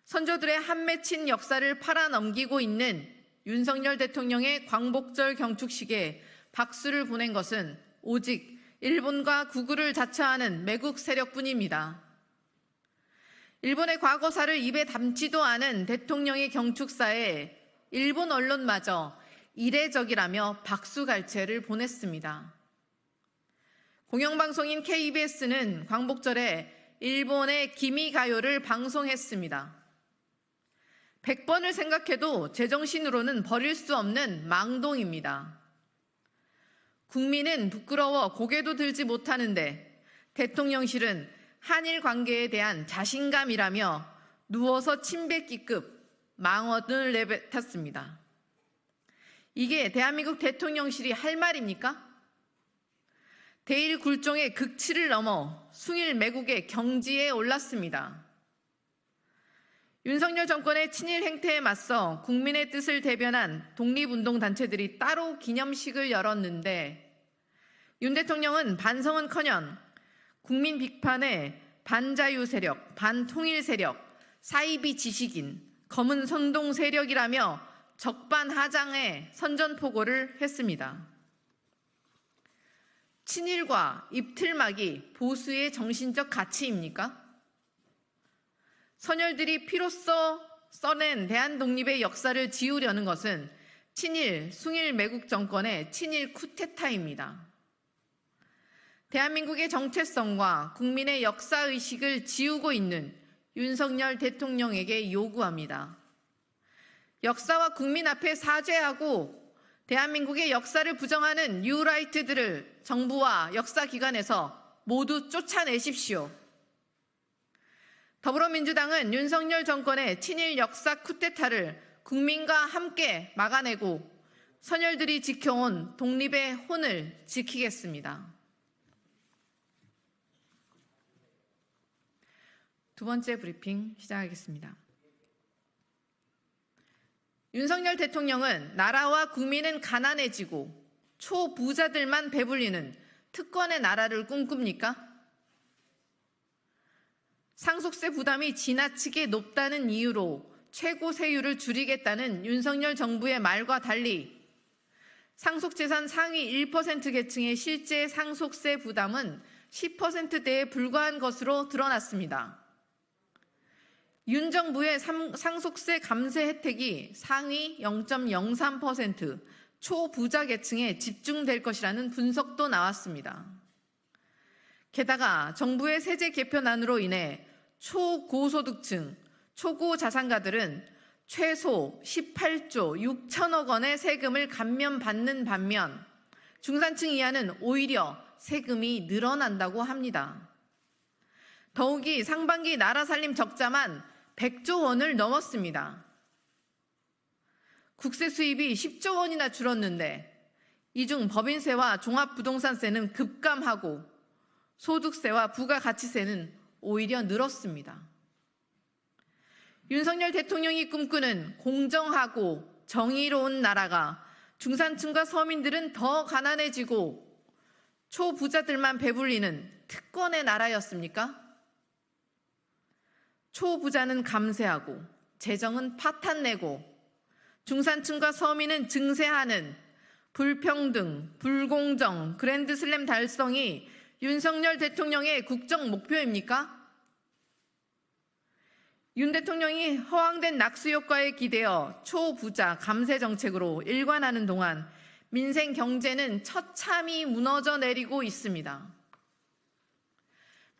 선조들의 한 맺힌 역사를 팔아넘기고 있는 윤석열 대통령의 광복절 경축식에 박수를 보낸 것은 오직 일본과 극우를 자처하는 매국 세력뿐입니다. 일본의 과거사를 입에 담지도 않은 대통령의 경축사에 일본 언론마저 이례적이라며 박수갈채를 보냈습니다. 공영방송인 KBS는 광복절에 일본의 기미가요를 방송했습니다. 100번을 생각해도 제정신으로는 버릴 수 없는 망동입니다. 국민은 부끄러워 고개도 들지 못하는데 대통령실은 한일 관계에 대한 자신감이라며 누워서 침 뱉기급 망언을 내뱉었습니다. 이게 대한민국 대통령실이 할 말입니까? 대일 굴종의 극치를 넘어 숭일 매국의 경지에 올랐습니다. 윤석열 정권의 친일 행태에 맞서 국민의 뜻을 대변한 독립운동단체들이 따로 기념식을 열었는데 윤 대통령은 반성은커녕 국민 비판에 반자유 세력, 반통일 세력, 사이비 지식인, 검은 선동 세력이라며 적반하장의 선전포고를 했습니다. 친일과 입틀막이 보수의 정신적 가치입니까? 선열들이 피로써 써낸 대한독립의 역사를 지우려는 것은 친일, 숭일 매국 정권의 친일 쿠데타입니다. 대한민국의 정체성과 국민의 역사의식을 지우고 있는 윤석열 대통령에게 요구합니다. 역사와 국민 앞에 사죄하고 대한민국의 역사를 부정하는 뉴라이트들을 정부와 역사기관에서 모두 쫓아내십시오. 더불어민주당은 윤석열 정권의 친일 역사 쿠데타를 국민과 함께 막아내고 선열들이 지켜온 독립의 혼을 지키겠습니다. 두 번째 브리핑 시작하겠습니다. 윤석열 대통령은 나라와 국민은 가난해지고 초부자들만 배불리는 특권의 나라를 꿈꿉니까? 상속세 부담이 지나치게 높다는 이유로 최고 세율을 줄이겠다는 윤석열 정부의 말과 달리 상속재산 상위 1% 계층의 실제 상속세 부담은 10%대에 불과한 것으로 드러났습니다. 윤 정부의 상속세 감세 혜택이 상위 0.03% 초부자 계층에 집중될 것이라는 분석도 나왔습니다. 게다가 정부의 세제 개편안으로 인해 초고소득층, 초고자산가들은 최소 18조 6천억 원의 세금을 감면받는 반면 중산층 이하는 오히려 세금이 늘어난다고 합니다. 더욱이 상반기 나라 살림 적자만 100조 원을 넘었습니다. 국세 수입이 10조 원이나 줄었는데 이 중 법인세와 종합부동산세는 급감하고 소득세와 부가가치세는 오히려 늘었습니다. 윤석열 대통령이 꿈꾸는 공정하고 정의로운 나라가 중산층과 서민들은 더 가난해지고 초부자들만 배불리는 특권의 나라였습니까? 초부자는 감세하고 재정은 파탄내고 중산층과 서민은 증세하는 불평등, 불공정, 그랜드슬램 달성이 윤석열 대통령의 국정 목표입니까? 윤 대통령이 허황된 낙수 효과에 기대어 초부자 감세 정책으로 일관하는 동안 민생 경제는 처참히 무너져 내리고 있습니다.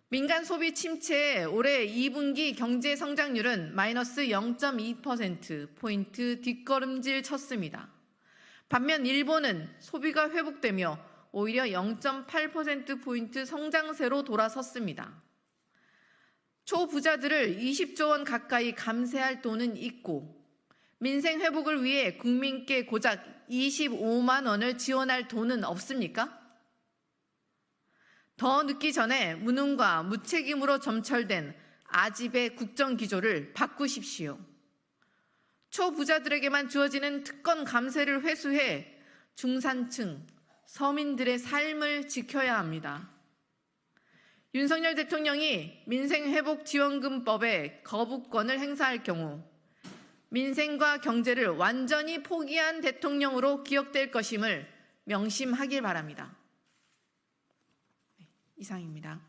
민간 소비 침체에 올해 2분기 경제 성장률은 마이너스 0.2%포인트 뒷걸음질 쳤습니다. 반면 일본은 소비가 회복되며 오히려 0.8%포인트 성장세로 돌아섰습니다. 초부자들을 20조 원 가까이 감세할 돈은 있고 민생 회복을 위해 국민께 고작 25만 원을 지원할 돈은 없습니까? 더 늦기 전에 무능과 무책임으로 점철된 아집의 국정기조를 바꾸십시오. 초부자들에게만 주어지는 특권 감세를 회수해 중산층, 서민들의 삶을 지켜야 합니다. 윤석열 대통령이 민생회복지원금법에 거부권을 행사할 경우 민생과 경제를 완전히 포기한 대통령으로 기억될 것임을 명심하길 바랍니다. 이상입니다.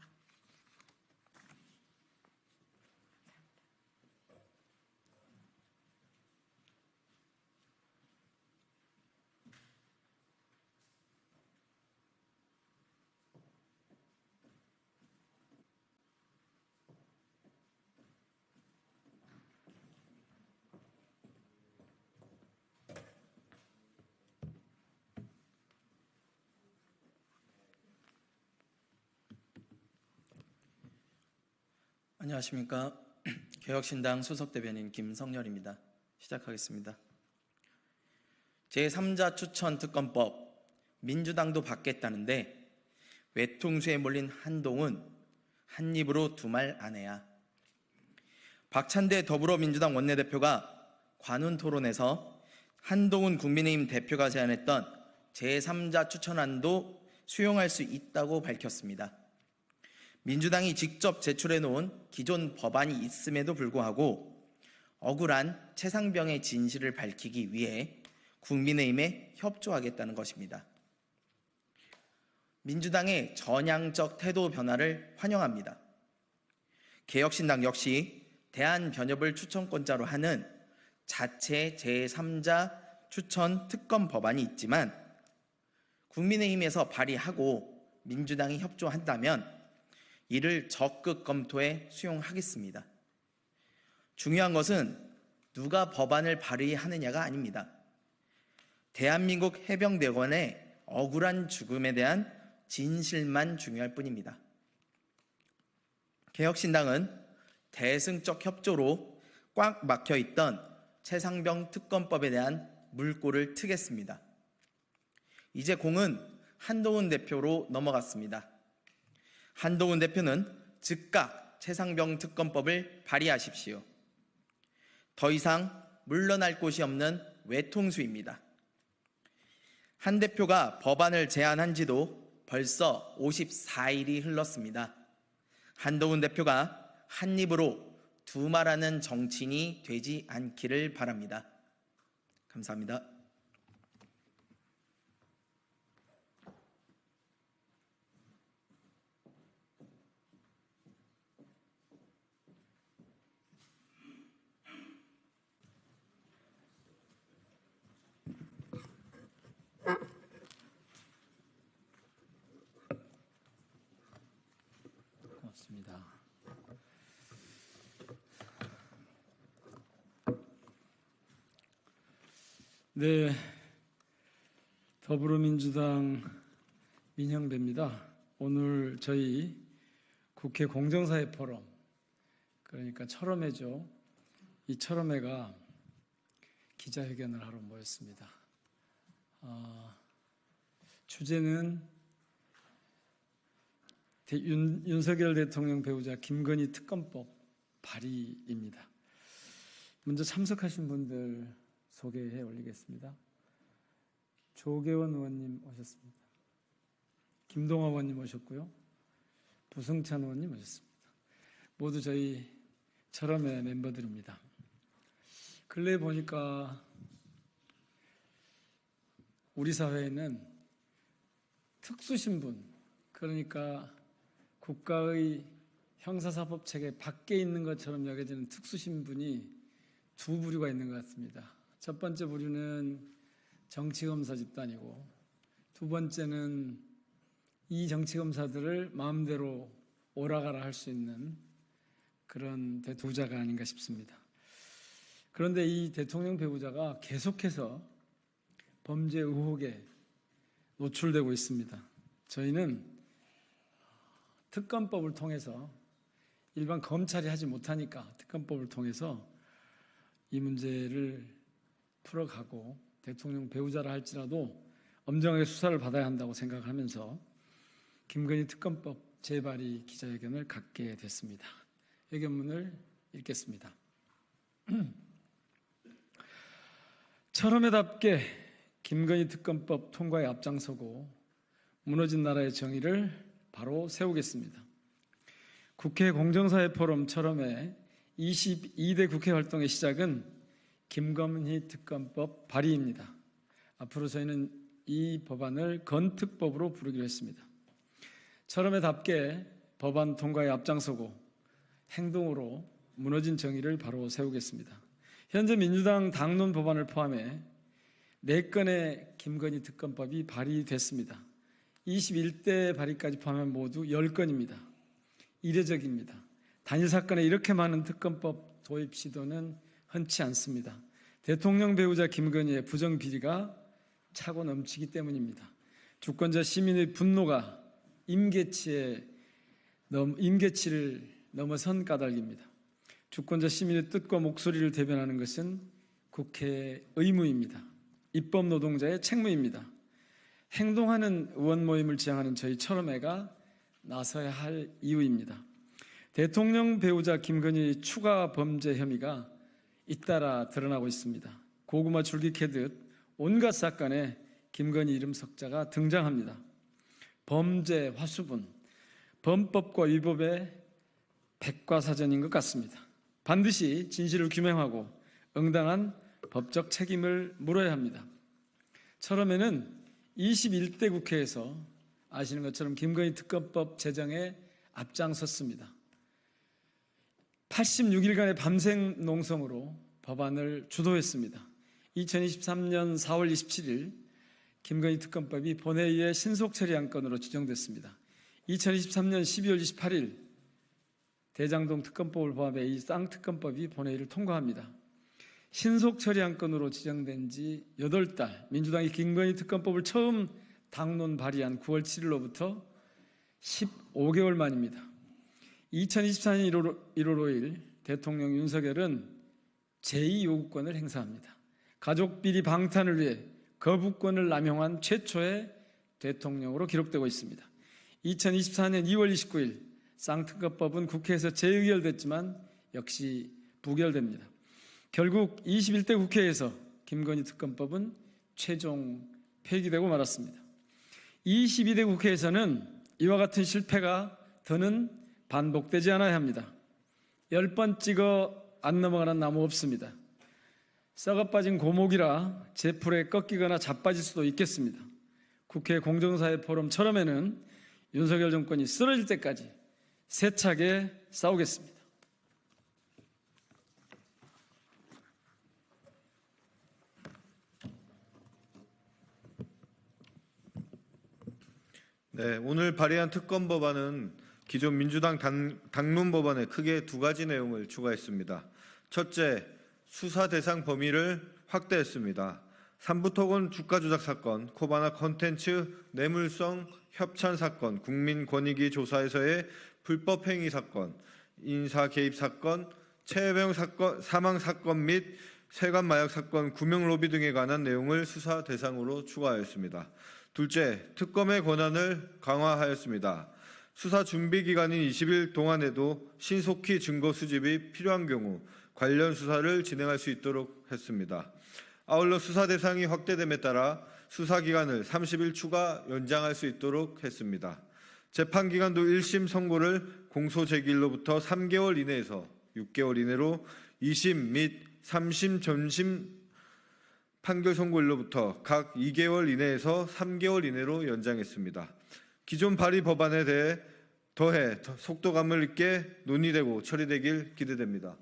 안녕하십니까. 개혁신당 수석대변인 김성렬입니다. 시작하겠습니다. 제3자 추천 특검법 민주당도 받겠다는데 외통수에 몰린 한동훈 한 입으로 두 말 안 해야. 박찬대 더불어민주당 원내대표가 관훈 토론에서 한동훈 국민의힘 대표가 제안했던 제3자 추천안도 수용할 수 있다고 밝혔습니다. 민주당이 직접 제출해 놓은 기존 법안이 있음에도 불구하고 억울한 최상병의 진실을 밝히기 위해 국민의힘에 협조하겠다는 것입니다. 민주당의 전향적 태도 변화를 환영합니다. 개혁신당 역시 대한변협을 추천권자로 하는 자체 제3자 추천 특검 법안이 있지만 국민의힘에서 발의하고 민주당이 협조한다면 이를 적극 검토해 수용하겠습니다. 중요한 것은 누가 법안을 발의하느냐가 아닙니다. 대한민국 해병대원의 억울한 죽음에 대한 진실만 중요할 뿐입니다. 개혁신당은 대승적 협조로 꽉 막혀 있던 최상병 특검법에 대한 물꼬를 트겠습니다. 이제 공은 한동훈 대표로 넘어갔습니다. 한동훈 대표는 즉각 최상병 특검법을 발의하십시오. 더 이상 물러날 곳이 없는 외통수입니다. 한 대표가 법안을 제안한 지도 벌써 54일이 흘렀습니다. 한동훈 대표가 한 입으로 두 말하는 정치인이 되지 않기를 바랍니다. 감사합니다. 고맙습니다. 네, 더불어민주당 민형배입니다. 오늘 저희 국회 공정사회 포럼, 그러니까 철험회죠. 이 철험회가 기자회견을 하러 모였습니다. 주제는 윤석열 대통령 배우자 김건희 특검법 발의입니다. 먼저 참석하신 분들 소개해 올리겠습니다. 조계원 의원님 오셨습니다. 김동화 의원님 오셨고요. 부승찬 의원님 오셨습니다. 모두 저희 철험회 멤버들입니다. 근래에 보니까 우리 사회에는 특수신분, 그러니까 국가의 형사사법 체계 밖에 있는 것처럼 여겨지는 특수신분이 두 부류가 있는 것 같습니다. 첫 번째 부류는 정치검사 집단이고, 두 번째는 이 정치검사들을 마음대로 오라가라 할 수 있는 그런 대투자가 아닌가 싶습니다. 그런데 이 대통령 배우자가 계속해서 범죄 의혹에 노출되고 있습니다. 저희는 특검법을 통해서, 일반 검찰이 하지 못하니까 특검법을 통해서 이 문제를 풀어가고 대통령 배우자라 할지라도 엄정하게 수사를 받아야 한다고 생각하면서 김건희 특검법 재발의 기자회견을 갖게 됐습니다. 회견문을 읽겠습니다. 철험회답게 김건희 특검법 통과에 앞장서고 무너진 나라의 정의를 바로 세우겠습니다. 국회 공정사회 포럼 철험회 22대 국회 활동의 시작은 김건희 특검법 발의입니다. 앞으로 저희는 이 법안을 건특법으로 부르기로 했습니다. 철험회답게 법안 통과에 앞장서고 행동으로 무너진 정의를 바로 세우겠습니다. 현재 민주당 당론 법안을 포함해 4건의 김건희 특검법이 발의됐습니다. 21대 발의까지 포함하면 모두 10건입니다. 이례적입니다. 단일 사건에 이렇게 많은 특검법 도입 시도는 흔치 않습니다. 대통령 배우자 김건희의 부정비리가 차고 넘치기 때문입니다. 주권자 시민의 분노가 임계치를 넘어선 까닭입니다. 주권자 시민의 뜻과 목소리를 대변하는 것은 국회의 의무입니다. 입법 노동자의 책무입니다. 행동하는 의원 모임을 지향하는 저희 철험회가 나서야 할 이유입니다. 대통령 배우자 김건희 추가 범죄 혐의가 잇따라 드러나고 있습니다. 고구마 줄기 캐듯 온갖 사건에 김건희 이름 석자가 등장합니다. 범죄 화수분, 범법과 위법의 백과사전인 것 같습니다. 반드시 진실을 규명하고 응당한 법적 책임을 물어야 합니다. 철험회는 21대 국회에서 아시는 것처럼 김건희 특검법 제정에 앞장섰습니다. 86일간의 밤샘 농성으로 법안을 주도했습니다. 2023년 4월 27일 김건희 특검법이 본회의의 신속 처리 안건으로 지정됐습니다. 2023년 12월 28일 대장동 특검법을 포함해 이 쌍특검법이 본회의를 통과합니다. 신속 처리 안건으로 지정된 지 8달, 민주당이 김건희 특검법을 처음 당론 발의한 9월 7일로부터 15개월 만입니다. 2024년 1월 5일 대통령 윤석열은 제2요구권을 행사합니다. 가족비리 방탄을 위해 거부권을 남용한 최초의 대통령으로 기록되고 있습니다. 2024년 2월 29일 쌍특검법은 국회에서 재의결됐지만 역시 부결됩니다. 결국 21대 국회에서 김건희 특검법은 최종 폐기되고 말았습니다. 22대 국회에서는 이와 같은 실패가 더는 반복되지 않아야 합니다. 10번 찍어 안 넘어가는 나무 없습니다. 썩어 빠진 고목이라 제풀에 꺾이거나 자빠질 수도 있겠습니다. 국회 공정사회 포럼처럼에는 윤석열 정권이 쓰러질 때까지 세차게 싸우겠습니다. 네, 오늘 발의한 특검 법안은 기존 민주당 당론 법안에 크게 두 가지 내용을 추가했습니다. 첫째, 수사 대상 범위를 확대했습니다. 삼부토건 주가 조작 사건, 코바나 콘텐츠 뇌물성 협찬 사건, 국민권익위 조사에서의 불법 행위 사건, 인사 개입 사건, 최혜병 사건 사망 사건 및 세관 마약 사건 구명 로비 등에 관한 내용을 수사 대상으로 추가하였습니다. 둘째, 특검의 권한을 강화하였습니다. 수사 준비 기간인 20일 동안에도 신속히 증거 수집이 필요한 경우 관련 수사를 진행할 수 있도록 했습니다. 아울러 수사 대상이 확대됨에 따라 수사 기간을 30일 추가 연장할 수 있도록 했습니다. 재판 기간도 1심 선고를 공소 제기일로부터 3개월 이내에서 6개월 이내로 2심 및 3심 전심 판결 선고일로부터 각 2개월 이내에서 3개월 이내로 연장했습니다. 기존 발의 법안에 대해 더해 속도감을 있게 논의되고 처리되길 기대됩니다.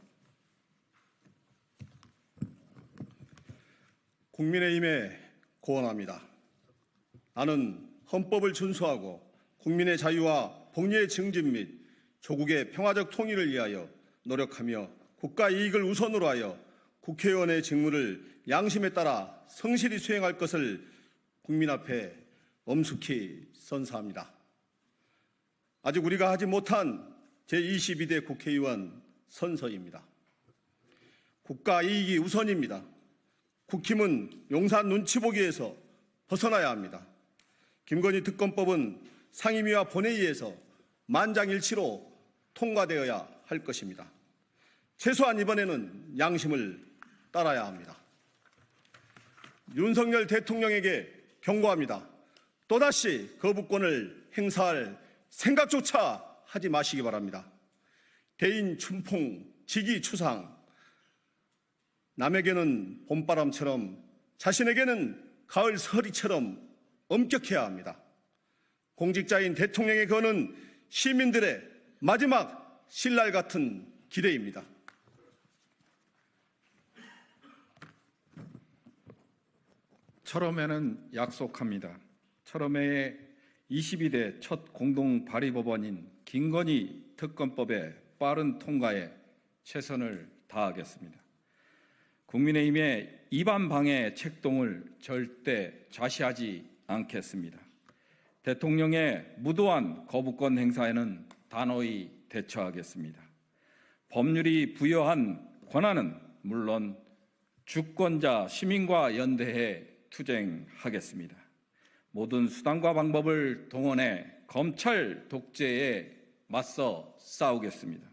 국민의힘에 고언합니다. 나는 헌법을 준수하고 국민의 자유와 복리의 증진 및 조국의 평화적 통일을 위하여 노력하며 국가 이익을 우선으로 하여 국회의원의 직무를 양심에 따라 성실히 수행할 것을 국민 앞에 엄숙히 선사합니다. 아직 우리가 하지 못한 제22대 국회의원 선서입니다. 국가 이익이 우선입니다. 국힘은 용산 눈치 보기에서 벗어나야 합니다. 김건희 특검법은 상임위와 본회의에서 만장일치로 통과되어야 할 것입니다. 최소한 이번에는 양심을 따라야 합니다. 윤석열 대통령에게 경고합니다. 또다시 거부권을 행사할 생각조차 하지 마시기 바랍니다. 대인 춘풍, 직위 추상, 남에게는 봄바람처럼 자신에게는 가을 서리처럼 엄격해야 합니다. 공직자인 대통령의 거는 시민들의 마지막 신랄 같은 기대입니다. 철험회는 약속합니다. 철험회의 22대 첫 공동 발의 법안인 김건희 특검법의 빠른 통과에 최선을 다하겠습니다. 국민의힘의 이반 방해 책동을 절대 좌시하지 않겠습니다. 대통령의 무도한 거부권 행사에는 단호히 대처하겠습니다. 법률이 부여한 권한은 물론 주권자 시민과 연대해 투쟁하겠습니다. 모든 수단과 방법을 동원해 검찰 독재에 맞서 싸우겠습니다.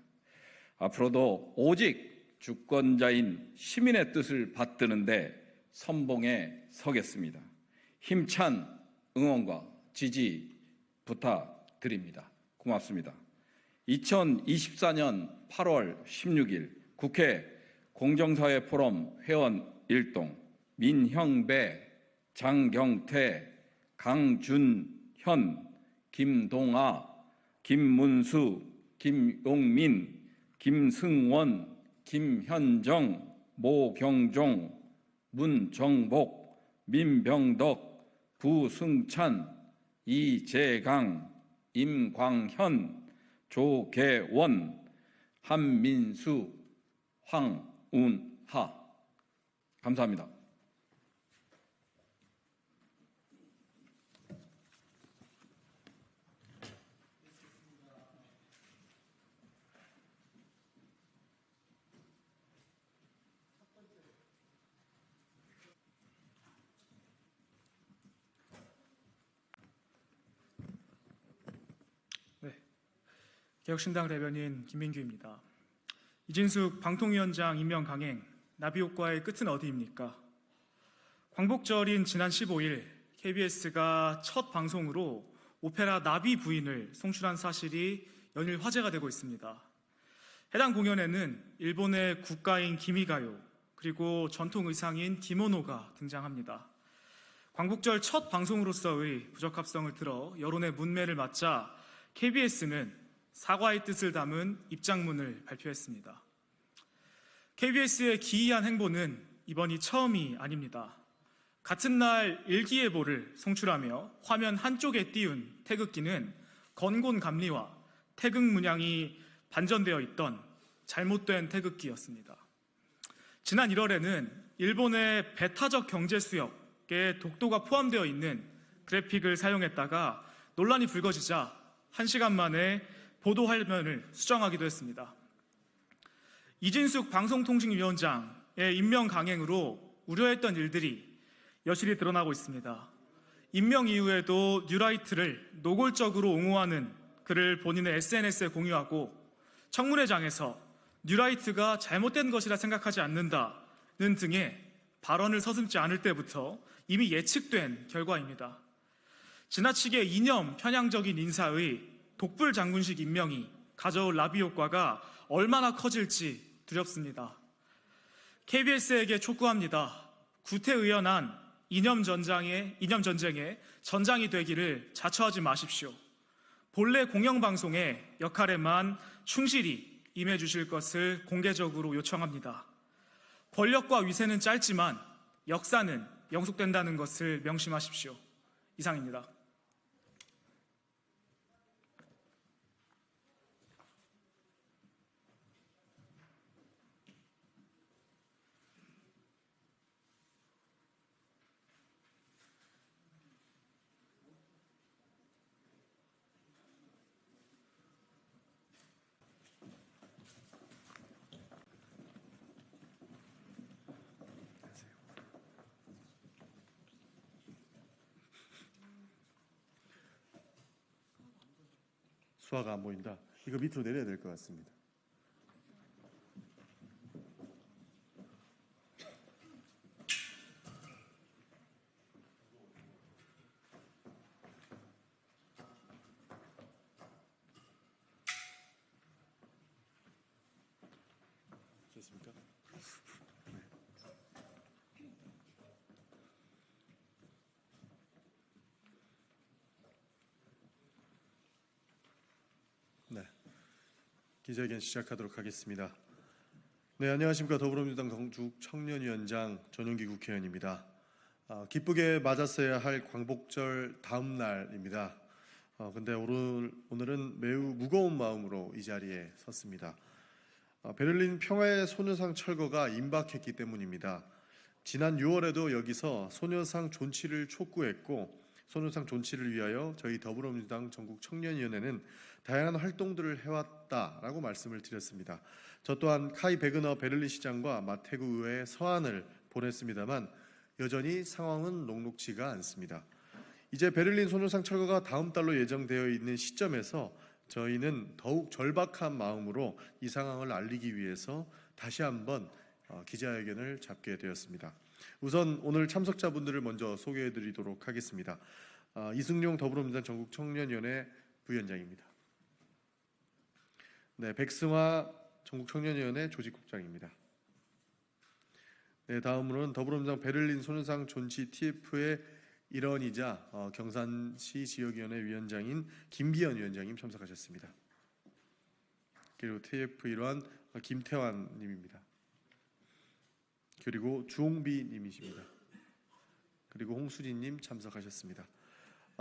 앞으로도 오직 주권자인 시민의 뜻을 받드는데 선봉에 서겠습니다. 힘찬 응원과 지지 부탁드립니다. 고맙습니다. 2024년 8월 16일 국회 공정사회 포럼 회원 일동 민형배, 장경태, 강준현, 김동아, 김문수, 김용민, 김승원, 김현정, 모경종, 문정복, 민병덕, 부승찬, 이재강, 임광현, 조계원, 한민수, 황운하. 감사합니다. 개혁신당 대변인 김민규입니다. 이진숙 방통위원장 임명 강행, 나비 효과의 끝은 어디입니까? 광복절인 지난 15일 KBS가 첫 방송으로 오페라 나비 부인을 송출한 사실이 연일 화제가 되고 있습니다. 해당 공연에는 일본의 국가인 기미가요, 그리고 전통 의상인 기모노가 등장합니다. 광복절 첫 방송으로서의 부적합성을 들어 여론의 문매를 맞자 KBS는 사과의 뜻을 담은 입장문을 발표했습니다. KBS의 기이한 행보는 이번이 처음이 아닙니다. 같은 날 일기예보를 송출하며 화면 한쪽에 띄운 태극기는 건곤 감리와 태극 문양이 반전되어 있던 잘못된 태극기였습니다. 지난 1월에는 일본의 배타적 경제 수역에 독도가 포함되어 있는 그래픽을 사용했다가 논란이 불거지자 1시간 만에 보도 화면을 수정하기도 했습니다. 이진숙 방송통신위원장의 임명 강행으로 우려했던 일들이 여실히 드러나고 있습니다. 임명 이후에도 뉴라이트를 노골적으로 옹호하는 글을 본인의 SNS에 공유하고 청문회장에서 뉴라이트가 잘못된 것이라 생각하지 않는다는 등의 발언을 서슴지 않을 때부터 이미 예측된 결과입니다. 지나치게 이념 편향적인 인사의 독불 장군식 임명이 가져올 나비 효과가 얼마나 커질지 두렵습니다. KBS에게 촉구합니다. 구태의연한 이념 전쟁의 전장이 되기를 자처하지 마십시오. 본래 공영방송의 역할에만 충실히 임해 주실 것을 공개적으로 요청합니다. 권력과 위세는 짧지만 역사는 영속된다는 것을 명심하십시오. 이상입니다. 수화가 안 보인다. 이거 밑으로 내려야 될 것 같습니다. 됐습니까? 네. 기자회견 시작하도록 하겠습니다. 네, 안녕하십니까. 더불어민주당 경북 청년위원장 전용기 국회의원입니다. 기쁘게 맞았어야 할 광복절 다음 날입니다. 근데 오늘은 매우 무거운 마음으로 이 자리에 섰습니다. 베를린 평화의 소녀상 철거가 임박했기 때문입니다. 지난 6월에도 여기서 소녀상 존치를 촉구했고 소녀상 존치를 위하여 저희 더불어민주당 전국 청년위원회는 다양한 활동들을 해왔다라고 말씀을 드렸습니다. 저 또한 카이 베그너 베를린 시장과 마테구 의회에 서한을 보냈습니다만 여전히 상황은 녹록지가 않습니다. 이제 베를린 소녀상 철거가 다음 달로 예정되어 있는 시점에서 저희는 더욱 절박한 마음으로 이 상황을 알리기 위해서 다시 한번 기자회견을 잡게 되었습니다. 우선 오늘 참석자분들을 먼저 소개해드리도록 하겠습니다. 이승용 더불어민주당 전국 청년위원회 부위원장입니다. 네, 백승화 전국 청년위원회 조직국장입니다. 네, 다음으로는 더불어민주당 베를린 소녀상 존치 TF의 일원이자 경산시 지역위원회 위원장인 김기현 위원장님 참석하셨습니다. 그리고 TF 일원 김태환 님입니다. 그리고 주홍비 님이십니다. 그리고 홍수진 님 참석하셨습니다.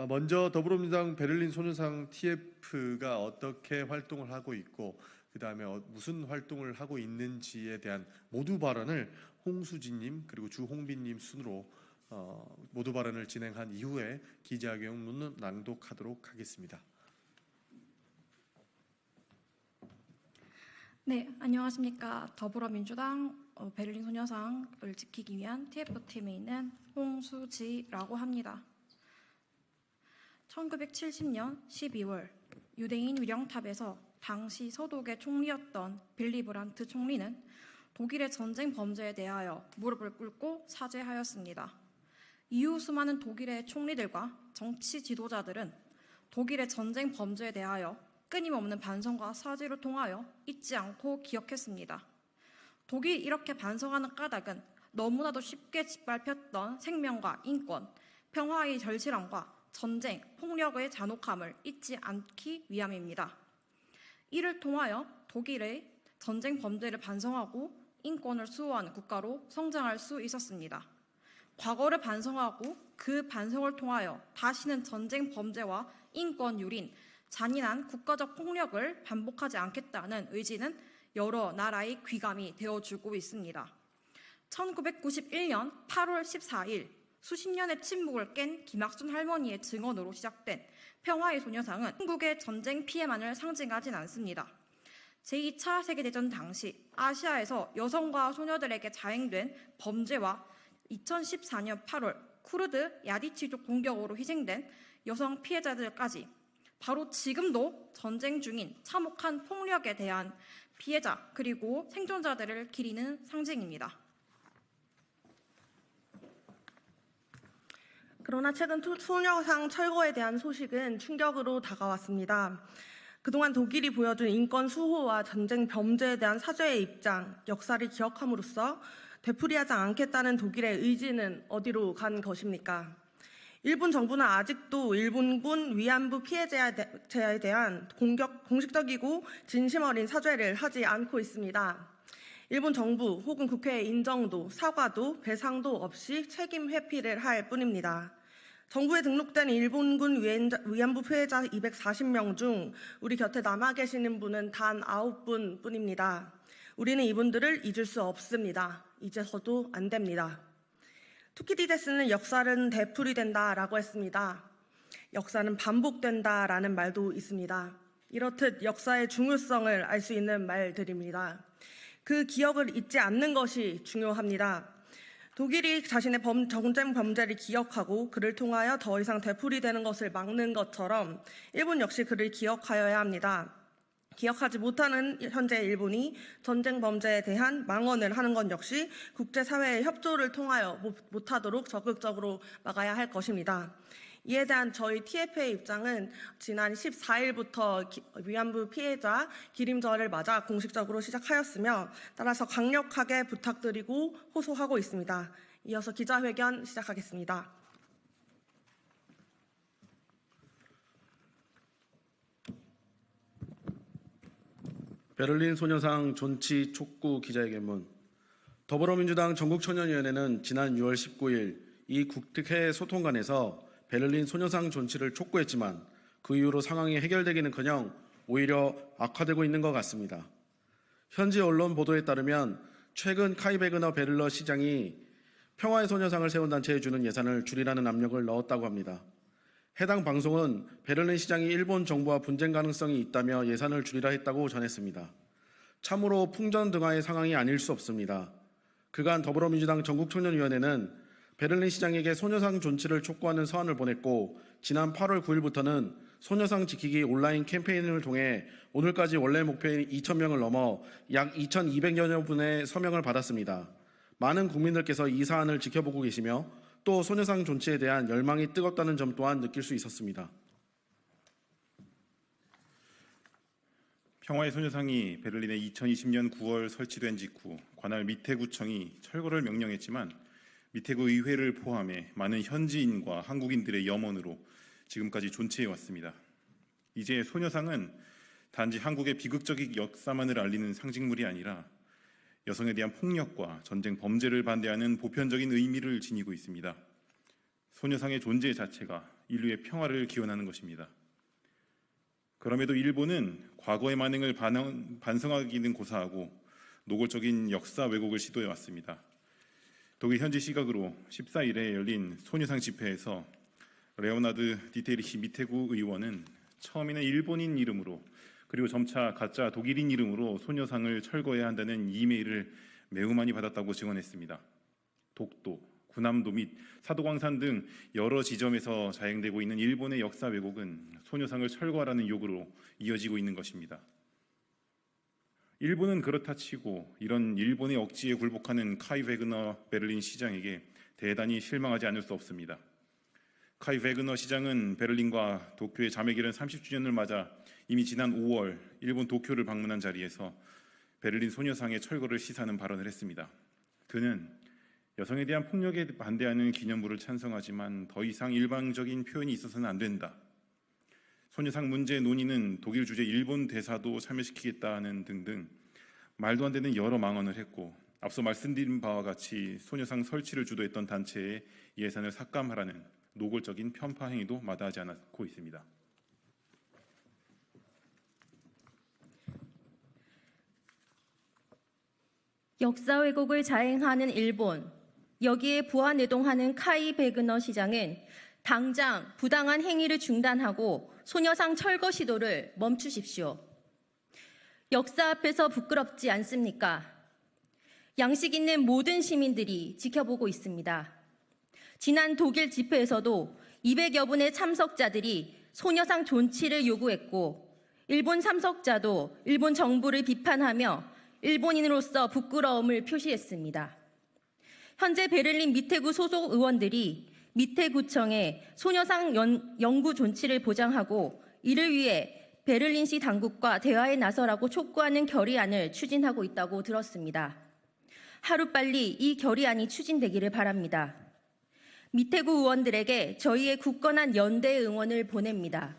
먼저 더불어민주당 베를린 소녀상 TF가 어떻게 활동을 하고 있고 그 다음에 무슨 활동을 하고 있는지에 대한 모두 발언을 홍수진 님 그리고 주홍비 님 순으로 모두 발언을 진행한 이후에 기자회견문은 낭독하도록 하겠습니다. 네, 안녕하십니까. 더불어민주당 베를린 소녀상을 지키기 위한 TF팀에 있는 홍수지라고 합니다. 1970년 12월 유대인 위령탑에서 당시 서독의 총리였던 빌리 브란트 총리는 독일의 전쟁 범죄에 대하여 무릎을 꿇고 사죄하였습니다. 이후 수많은 독일의 총리들과 정치 지도자들은 독일의 전쟁 범죄에 대하여 끊임없는 반성과 사죄를 통하여 잊지 않고 기억했습니다. 독일이 이렇게 반성하는 까닭은 너무나도 쉽게 짓밟혔던 생명과 인권, 평화의 절실함과 전쟁, 폭력의 잔혹함을 잊지 않기 위함입니다. 이를 통하여 독일의 전쟁 범죄를 반성하고 인권을 수호하는 국가로 성장할 수 있었습니다. 과거를 반성하고 그 반성을 통하여 다시는 전쟁 범죄와 인권 유린, 잔인한 국가적 폭력을 반복하지 않겠다는 의지는 여러 나라의 귀감이 되어주고 있습니다. 1991년 8월 14일 수십 년의 침묵을 깬 김학순 할머니의 증언으로 시작된 평화의 소녀상은 한국의 전쟁 피해만을 상징하진 않습니다. 제2차 세계대전 당시 아시아에서 여성과 소녀들에게 자행된 범죄와 2014년 8월 쿠르드 야디치족 공격으로 희생된 여성 피해자들까지 바로 지금도 전쟁 중인 참혹한 폭력에 대한 피해자 그리고 생존자들을 기리는 상징입니다. 그러나 최근 소녀상 철거에 대한 소식은 충격으로 다가왔습니다. 그동안 독일이 보여준 인권 수호와 전쟁 범죄에 대한 사죄의 입장, 역사를 기억함으로써 되풀이하지 않겠다는 독일의 의지는 어디로 간 것입니까? 일본 정부는 아직도 일본군 위안부 피해자에 대한 공식적이고 진심 어린 사죄를 하지 않고 있습니다. 일본 정부 혹은 국회의 인정도, 사과도, 배상도 없이 책임 회피를 할 뿐입니다. 정부에 등록된 일본군 위안부 피해자 240명 중 우리 곁에 남아 계시는 분은 단 9분 뿐입니다. 우리는 이분들을 잊을 수 없습니다. 잊어서도 안 됩니다. 투키디데스는 역사는 되풀이된다라고 했습니다. 역사는 반복된다라는 말도 있습니다. 이렇듯 역사의 중요성을 알 수 있는 말들입니다. 그 기억을 잊지 않는 것이 중요합니다. 독일이 자신의 전쟁 범죄를 기억하고 그를 통하여 더 이상 되풀이되는 것을 막는 것처럼 일본 역시 그를 기억하여야 합니다. 기억하지 못하는 현재 일본이 전쟁 범죄에 대한 망언을 하는 것 역시 국제사회의 협조를 통하여 못하도록 적극적으로 막아야 할 것입니다. 이에 대한 저희 TF의 입장은 지난 14일부터 위안부 피해자 기림절을 맞아 공식적으로 시작하였으며 따라서 강력하게 부탁드리고 호소하고 있습니다. 이어서 기자회견 시작하겠습니다. 베를린 소녀상 존치 촉구 기자회견문. 더불어민주당 전국청년위원회는 지난 6월 19일 이 국회 소통관에서 베를린 소녀상 존치를 촉구했지만 그 이후로 상황이 해결되기는커녕 오히려 악화되고 있는 것 같습니다. 현지 언론 보도에 따르면 최근 카이 베그너 베를러 시장이 평화의 소녀상을 세운 단체에 주는 예산을 줄이라는 압력을 넣었다고 합니다. 해당 방송은 베를린 시장이 일본 정부와 분쟁 가능성이 있다며 예산을 줄이라 했다고 전했습니다. 참으로 풍전등화의 상황이 아닐 수 없습니다. 그간 더불어민주당 전국청년위원회는 베를린 시장에게 소녀상 존치를 촉구하는 서한을 보냈고 지난 8월 9일부터는 소녀상 지키기 온라인 캠페인을 통해 오늘까지 원래 목표인 2,000명을 넘어 약 2,200여 분의 서명을 받았습니다. 많은 국민들께서 이 사안을 지켜보고 계시며 또 소녀상 존치에 대한 열망이 뜨겁다는 점 또한 느낄 수 있었습니다. 평화의 소녀상이 베를린에 2020년 9월 설치된 직후 관할 미테구청이 철거를 명령했지만 미테구 의회를 포함해 많은 현지인과 한국인들의 염원으로 지금까지 존치해 왔습니다. 이제 소녀상은 단지 한국의 비극적인 역사만을 알리는 상징물이 아니라 여성에 대한 폭력과 전쟁 범죄를 반대하는 보편적인 의미를 지니고 있습니다. 소녀상의 존재 자체가 인류의 평화를 기원하는 것입니다. 그럼에도 일본은 과거의 만행을 반성하기는 고사하고 노골적인 역사 왜곡을 시도해 왔습니다. 독일 현지 시각으로 14일에 열린 소녀상 집회에서 레오나드 디테리히 미테구 의원은 처음에는 일본인 이름으로 그리고 점차 가짜 독일인 이름으로 소녀상을 철거해야 한다는 이메일을 매우 많이 받았다고 증언했습니다. 독도, 군함도 및 사도광산 등 여러 지점에서 자행되고 있는 일본의 역사 왜곡은 소녀상을 철거하라는 요구로 이어지고 있는 것입니다. 일본은 그렇다 치고 이런 일본의 억지에 굴복하는 카이 베그너 베를린 시장에게 대단히 실망하지 않을 수 없습니다. 카이 베그너 시장은 베를린과 도쿄의 자매기른 30주년을 맞아 이미 지난 5월 일본 도쿄를 방문한 자리에서 베를린 소녀상의 철거를 시사하는 발언을 했습니다. 그는 여성에 대한 폭력에 반대하는 기념물을 찬성하지만 더 이상 일방적인 표현이 있어서는 안 된다. 소녀상 문제 논의는 독일 주재 일본 대사도 참여시키겠다는 등등 말도 안 되는 여러 망언을 했고, 앞서 말씀드린 바와 같이 소녀상 설치를 주도했던 단체의 예산을 삭감하라는 노골적인 편파 행위도 마다하지 않고 있습니다. 역사 왜곡을 자행하는 일본, 여기에 부안내동하는 카이 베그너 시장은 당장 부당한 행위를 중단하고 소녀상 철거 시도를 멈추십시오. 역사 앞에서 부끄럽지 않습니까? 양식 있는 모든 시민들이 지켜보고 있습니다. 지난 독일 집회에서도 200여 분의 참석자들이 소녀상 존치를 요구했고, 일본 참석자도 일본 정부를 비판하며 일본인으로서 부끄러움을 표시했습니다. 현재 베를린 미테구 소속 의원들이 미테구청에 소녀상 영구 존치를 보장하고 이를 위해 베를린시 당국과 대화에 나서라고 촉구하는 결의안을 추진하고 있다고 들었습니다. 하루빨리 이 결의안이 추진되기를 바랍니다. 미테구 의원들에게 저희의 굳건한 연대 응원을 보냅니다.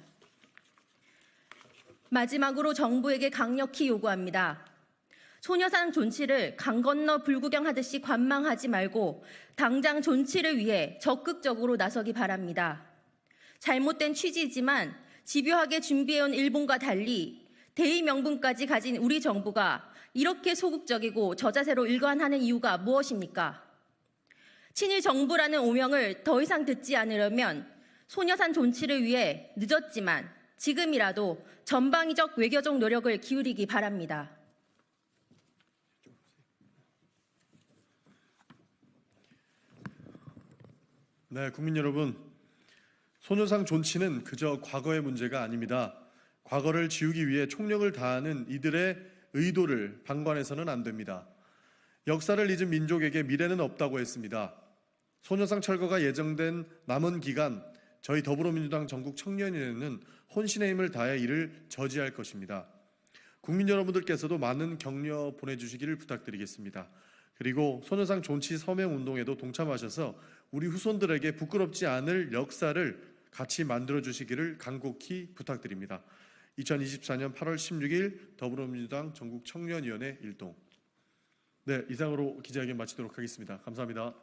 마지막으로 정부에게 강력히 요구합니다. 소녀상 존치를 강 건너 불구경하듯이 관망하지 말고 당장 존치를 위해 적극적으로 나서기 바랍니다. 잘못된 취지이지만 집요하게 준비해온 일본과 달리 대의 명분까지 가진 우리 정부가 이렇게 소극적이고 저자세로 일관하는 이유가 무엇입니까? 친일 정부라는 오명을 더 이상 듣지 않으려면 소녀상 존치를 위해 늦었지만 지금이라도 전방위적 외교적 노력을 기울이기 바랍니다. 네, 국민 여러분, 소녀상 존치는 그저 과거의 문제가 아닙니다. 과거를 지우기 위해 총력을 다하는 이들의 의도를 방관해서는 안 됩니다. 역사를 잊은 민족에게 미래는 없다고 했습니다. 소녀상 철거가 예정된 남은 기간, 저희 더불어민주당 전국 청년위원회는 혼신의 힘을 다해 이를 저지할 것입니다. 국민 여러분들께서도 많은 격려 보내주시기를 부탁드리겠습니다. 그리고 소녀상 존치 서명 운동에도 동참하셔서 우리 후손들에게 부끄럽지 않을 역사를 같이 만들어 주시기를 간곡히 부탁드립니다. 2024년 8월 16일 더불어민주당 전국 청년위원회 일동. 네, 이상으로 기자회견 마치도록 하겠습니다. 감사합니다.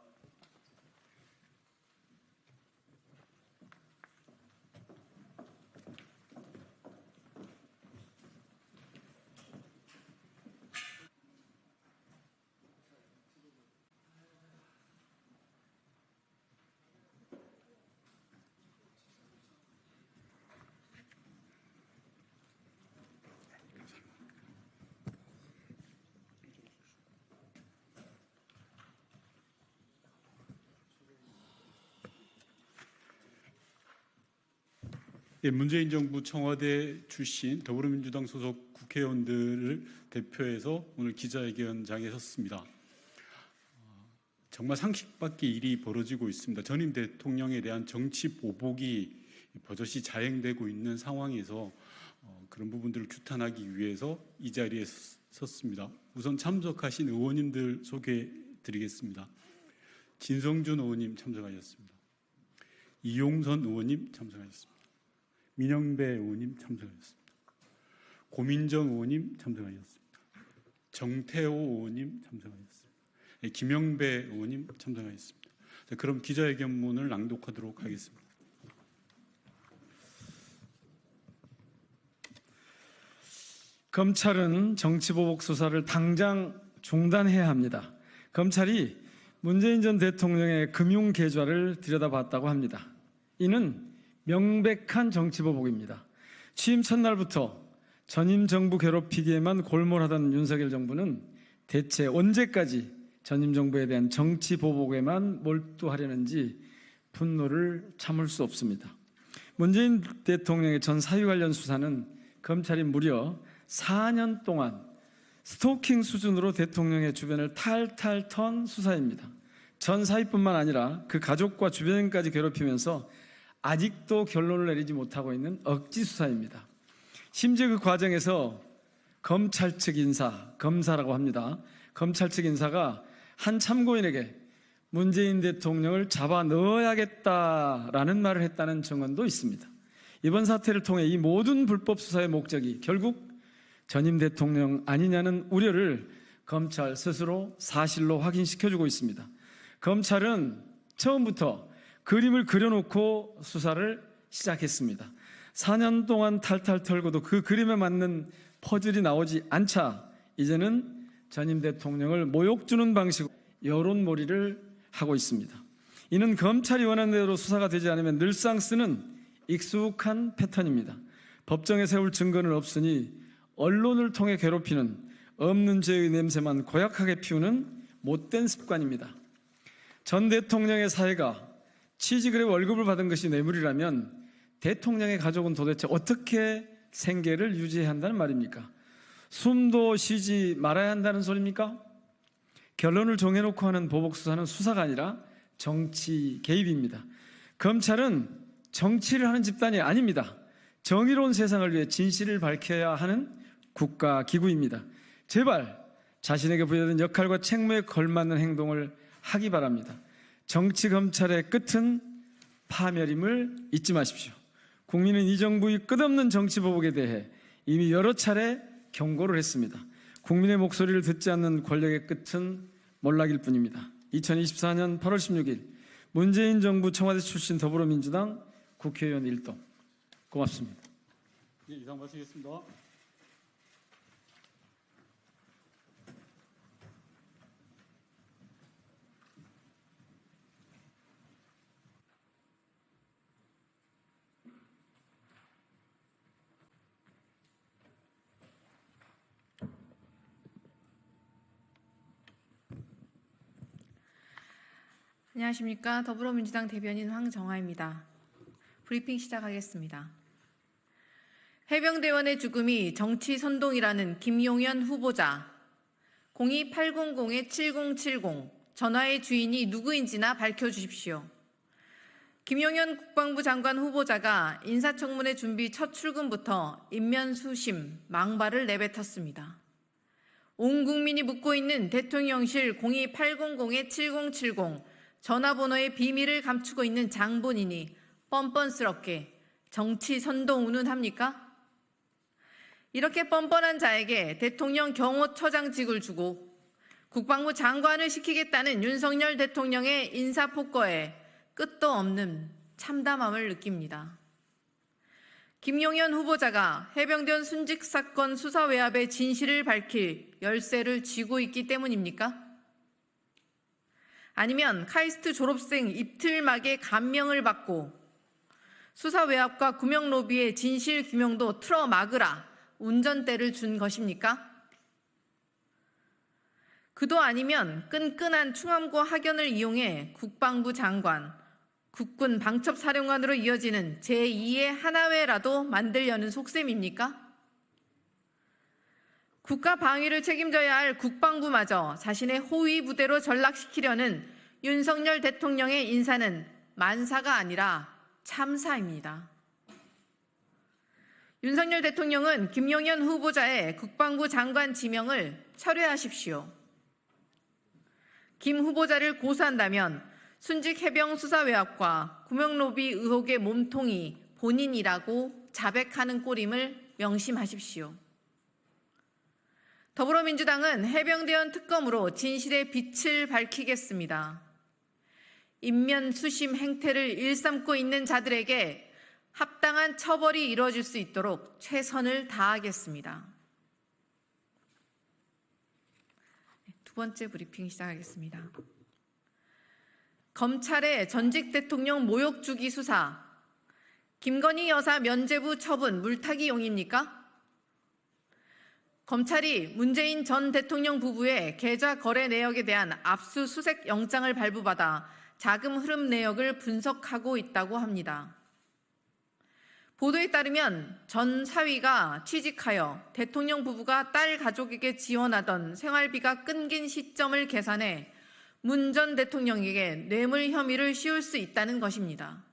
문재인 정부 청와대 출신 더불어민주당 소속 국회의원들을 대표해서 오늘 기자회견장에 섰습니다. 정말 상식 밖의 일이 벌어지고 있습니다. 전임 대통령에 대한 정치 보복이 버젓이 자행되고 있는 상황에서 그런 부분들을 규탄하기 위해서 이 자리에 섰습니다. 우선 참석하신 의원님들 소개드리겠습니다. 진성준 의원님 참석하셨습니다. 이용선 의원님 참석하셨습니다. 민영배 의원님 참석하셨습니다. 고민정 의원님 참석하셨습니다. 정태호 의원님 참석하셨습니다. 김영배 의원님 참석하셨습니다. 자, 그럼 기자회견문을 낭독하도록 하겠습니다. 검찰은 정치보복 수사를 당장 중단해야 합니다. 검찰이 문재인 전 대통령의 금융 계좌를 들여다봤다고 합니다. 이는 명백한 정치보복입니다. 취임 첫날부터 전임 정부 괴롭히기에만 골몰하던 윤석열 정부는 대체 언제까지 전임 정부에 대한 정치 보복에만 몰두하려는지 분노를 참을 수 없습니다. 문재인 대통령의 전 사유 관련 수사는 검찰이 무려 4년 동안 스토킹 수준으로 대통령의 주변을 탈탈 턴 수사입니다. 전 사위뿐만 아니라 그 가족과 주변까지 괴롭히면서 아직도 결론을 내리지 못하고 있는 억지 수사입니다. 심지어 그 과정에서 검찰 측 인사, 검사라고 합니다. 검찰 측 인사가 한 참고인에게 문재인 대통령을 잡아 넣어야겠다라는 말을 했다는 증언도 있습니다. 이번 사태를 통해 이 모든 불법 수사의 목적이 결국 전임 대통령 아니냐는 우려를 검찰 스스로 사실로 확인시켜주고 있습니다. 검찰은 처음부터 그림을 그려놓고 수사를 시작했습니다. 4년 동안 탈탈 털고도 그 그림에 맞는 퍼즐이 나오지 않자 이제는 전임 대통령을 모욕 주는 방식으로 여론몰이를 하고 있습니다. 이는 검찰이 원하는 대로 수사가 되지 않으면 늘상 쓰는 익숙한 패턴입니다. 법정에 세울 증거는 없으니 언론을 통해 괴롭히는 없는 죄의 냄새만 고약하게 피우는 못된 습관입니다. 전 대통령의 사회가 취직을 해 월급을 받은 것이 뇌물이라면 대통령의 가족은 도대체 어떻게 생계를 유지해야 한다는 말입니까? 숨도 쉬지 말아야 한다는 소리입니까? 결론을 정해놓고 하는 보복수사는 수사가 아니라 정치 개입입니다. 검찰은 정치를 하는 집단이 아닙니다. 정의로운 세상을 위해 진실을 밝혀야 하는 국가기구입니다. 제발 자신에게 부여된 역할과 책무에 걸맞는 행동을 하기 바랍니다. 정치 검찰의 끝은 파멸임을 잊지 마십시오. 국민은 이 정부의 끝없는 정치 보복에 대해 이미 여러 차례 경고를 했습니다. 국민의 목소리를 듣지 않는 권력의 끝은 몰락일 뿐입니다. 2024년 8월 16일 문재인 정부 청와대 출신 더불어민주당 국회의원 1동. 고맙습니다. 이상 마치겠습니다. 안녕하십니까. 더불어민주당 대변인 황정아입니다. 브리핑 시작하겠습니다. 해병대원의 죽음이 정치 선동이라는 김용현 후보자 02800-7070 전화의 주인이 누구인지나 밝혀주십시오. 김용현 국방부 장관 후보자가 인사청문회 준비 첫 출근부터 인면수심, 망발을 내뱉었습니다. 온 국민이 묻고 있는 대통령실 02800-7070 전화번호의 비밀을 감추고 있는 장본인이 뻔뻔스럽게 정치 선동 운운합니까? 이렇게 뻔뻔한 자에게 대통령 경호처장직을 주고 국방부 장관을 시키겠다는 윤석열 대통령의 인사폭거에 끝도 없는 참담함을 느낍니다. 김용현 후보자가 해병대원 순직 사건 수사 외압의 진실을 밝힐 열쇠를 쥐고 있기 때문입니까? 아니면 카이스트 졸업생 입틀막에 감명을 받고 수사 외압과 구명 로비의 진실 규명도 틀어막으라 운전대를 준 것입니까? 그도 아니면 끈끈한 충암고 학연을 이용해 국방부 장관, 국군 방첩사령관으로 이어지는 제2의 하나회라도 만들려는 속셈입니까? 국가 방위를 책임져야 할 국방부마저 자신의 호위 부대로 전락시키려는 윤석열 대통령의 인사는 만사가 아니라 참사입니다. 윤석열 대통령은 김용현 후보자의 국방부 장관 지명을 철회하십시오. 김 후보자를 고소한다면 순직 해병 수사 외압과 구명로비 의혹의 몸통이 본인이라고 자백하는 꼴임을 명심하십시오. 더불어민주당은 해병대원 특검으로 진실의 빛을 밝히겠습니다. 인면수심 행태를 일삼고 있는 자들에게 합당한 처벌이 이루어질 수 있도록 최선을 다하겠습니다. 두 번째 브리핑 시작하겠습니다. 검찰의 전직 대통령 모욕 주기 수사, 김건희 여사 면죄부 처분 물타기용입니까? 검찰이 문재인 전 대통령 부부의 계좌 거래 내역에 대한 압수수색 영장을 발부받아 자금 흐름 내역을 분석하고 있다고 합니다. 보도에 따르면 전 사위가 취직하여 대통령 부부가 딸 가족에게 지원하던 생활비가 끊긴 시점을 계산해 문 전 대통령에게 뇌물 혐의를 씌울 수 있다는 것입니다.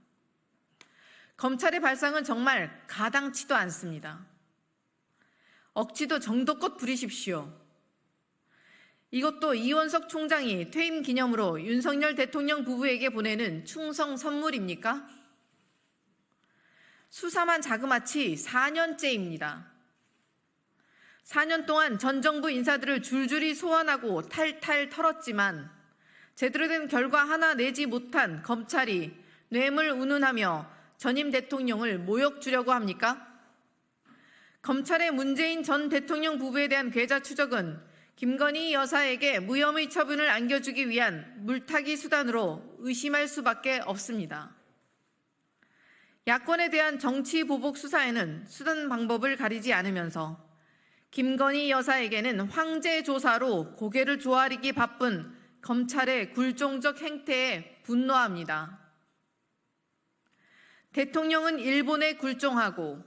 검찰의 발상은 정말 가당치도 않습니다. 억지도 정도껏 부리십시오. 이것도 이원석 총장이 퇴임 기념으로 윤석열 대통령 부부에게 보내는 충성 선물입니까? 수사만 자그마치 4년째입니다. 4년 동안 전 정부 인사들을 줄줄이 소환하고 탈탈 털었지만 제대로 된 결과 하나 내지 못한 검찰이 뇌물 운운하며 전임 대통령을 모욕 주려고 합니까? 검찰의 문재인 전 대통령 부부에 대한 계좌 추적은 김건희 여사에게 무혐의 처분을 안겨주기 위한 물타기 수단으로 의심할 수밖에 없습니다. 야권에 대한 정치 보복 수사에는 수단 방법을 가리지 않으면서 김건희 여사에게는 황제 조사로 고개를 조아리기 바쁜 검찰의 굴종적 행태에 분노합니다. 대통령은 일본에 굴종하고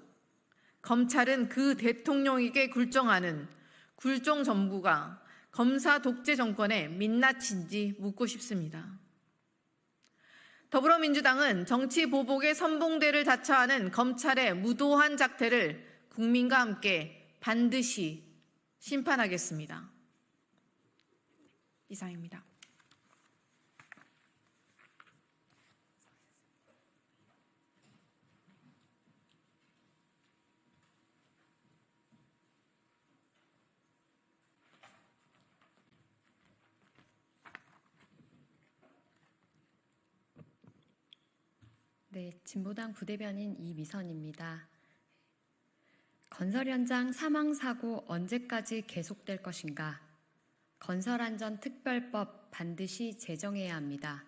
검찰은 그 대통령에게 굴종하는 굴종 정부가 검사 독재 정권의 민낯인지 묻고 싶습니다. 더불어민주당은 정치 보복의 선봉대를 자처하는 검찰의 무도한 작태를 국민과 함께 반드시 심판하겠습니다. 이상입니다. 네, 진보당 부대변인 이미선입니다. 건설 현장 사망 사고 언제까지 계속될 것인가? 건설안전특별법 반드시 제정해야 합니다.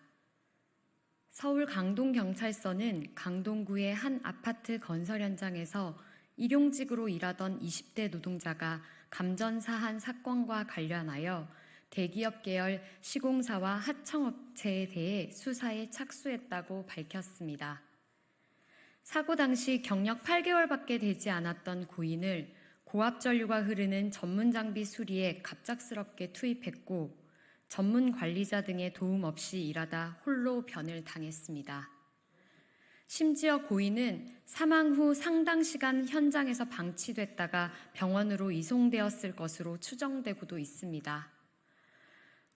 서울 강동경찰서는 강동구의 한 아파트 건설 현장에서 일용직으로 일하던 20대 노동자가 감전사한 사건과 관련하여 대기업 계열 시공사와 하청업체에 대해 수사에 착수했다고 밝혔습니다. 사고 당시 경력 8개월밖에 되지 않았던 고인을 고압 전류가 흐르는 전문 장비 수리에 갑작스럽게 투입했고 전문 관리자 등의 도움 없이 일하다 홀로 변을 당했습니다. 심지어 고인은 사망 후 상당 시간 현장에서 방치됐다가 병원으로 이송되었을 것으로 추정되고도 있습니다.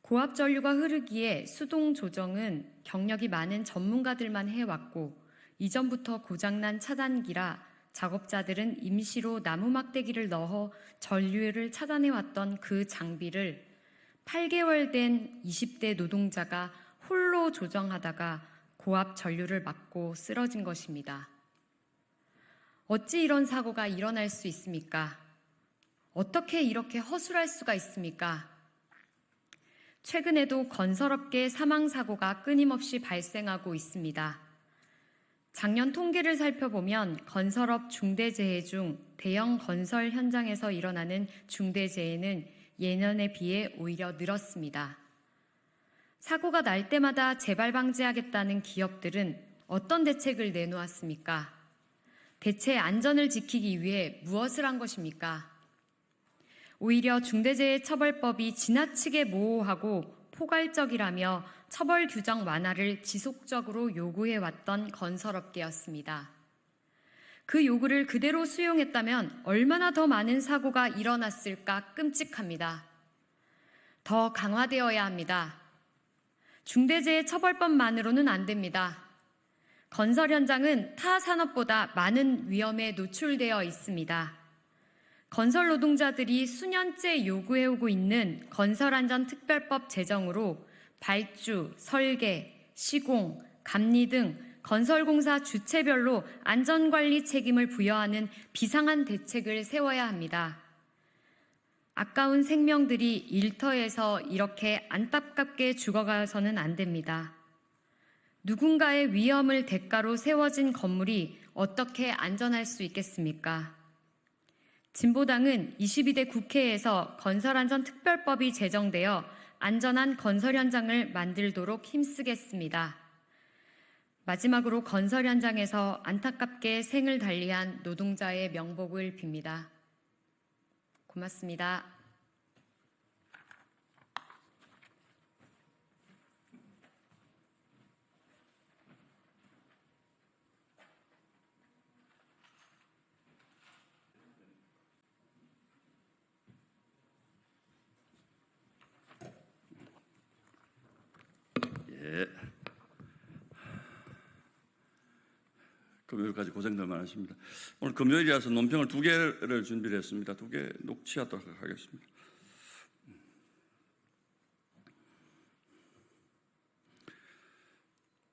고압 전류가 흐르기에 수동 조정은 경력이 많은 전문가들만 해왔고 이전부터 고장난 차단기라 작업자들은 임시로 나무 막대기를 넣어 전류를 차단해왔던 그 장비를 8개월 된 20대 노동자가 홀로 조정하다가 고압 전류를 맞고 쓰러진 것입니다. 어찌 이런 사고가 일어날 수 있습니까? 어떻게 이렇게 허술할 수가 있습니까? 최근에도 건설업계 사망사고가 끊임없이 발생하고 있습니다. 작년 통계를 살펴보면 건설업 중대재해 중 대형 건설 현장에서 일어나는 중대재해는 예년에 비해 오히려 늘었습니다. 사고가 날 때마다 재발 방지하겠다는 기업들은 어떤 대책을 내놓았습니까? 대체 안전을 지키기 위해 무엇을 한 것입니까? 오히려 중대재해처벌법이 지나치게 모호하고 포괄적이라며 처벌 규정 완화를 지속적으로 요구해왔던 건설업계였습니다. 그 요구를 그대로 수용했다면 얼마나 더 많은 사고가 일어났을까 끔찍합니다. 더 강화되어야 합니다. 중대재해처벌법만으로는 안 됩니다. 건설 현장은 타 산업보다 많은 위험에 노출되어 있습니다. 건설 노동자들이 수년째 요구해오고 있는 건설안전특별법 제정으로 발주, 설계, 시공, 감리 등 건설공사 주체별로 안전관리 책임을 부여하는 비상한 대책을 세워야 합니다. 아까운 생명들이 일터에서 이렇게 안타깝게 죽어가서는 안 됩니다. 누군가의 위험을 대가로 세워진 건물이 어떻게 안전할 수 있겠습니까? 진보당은 22대 국회에서 건설안전특별법이 제정되어 안전한 건설 현장을 만들도록 힘쓰겠습니다. 마지막으로 건설 현장에서 안타깝게 생을 달리한 노동자의 명복을 빕니다. 고맙습니다. 예. 금요일까지 고생들 많으십니다. 오늘 금요일이라서 논평을 2개를 준비를 했습니다. 2개 녹취하도록 하겠습니다.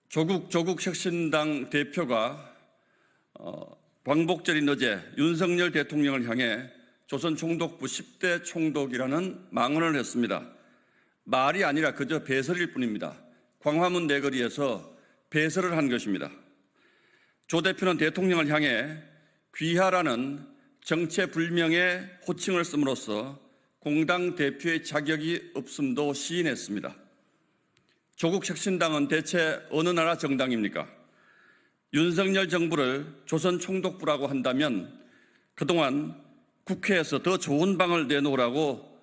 조국 혁신당 대표가 광복절인 어제 윤석열 대통령을 향해 조선 총독부 10대 총독이라는 망언을 했습니다. 말이 아니라 그저 배설일 뿐입니다. 광화문 내거리에서 배설을 한 것입니다. 조 대표는 대통령을 향해 귀하라는 정체불명의 호칭을 씀으로써 공당 대표의 자격이 없음도 시인했습니다. 조국 혁신당은 대체 어느 나라 정당입니까? 윤석열 정부를 조선 총독부라고 한다면 그동안 국회에서 더 좋은 방을 내놓으라고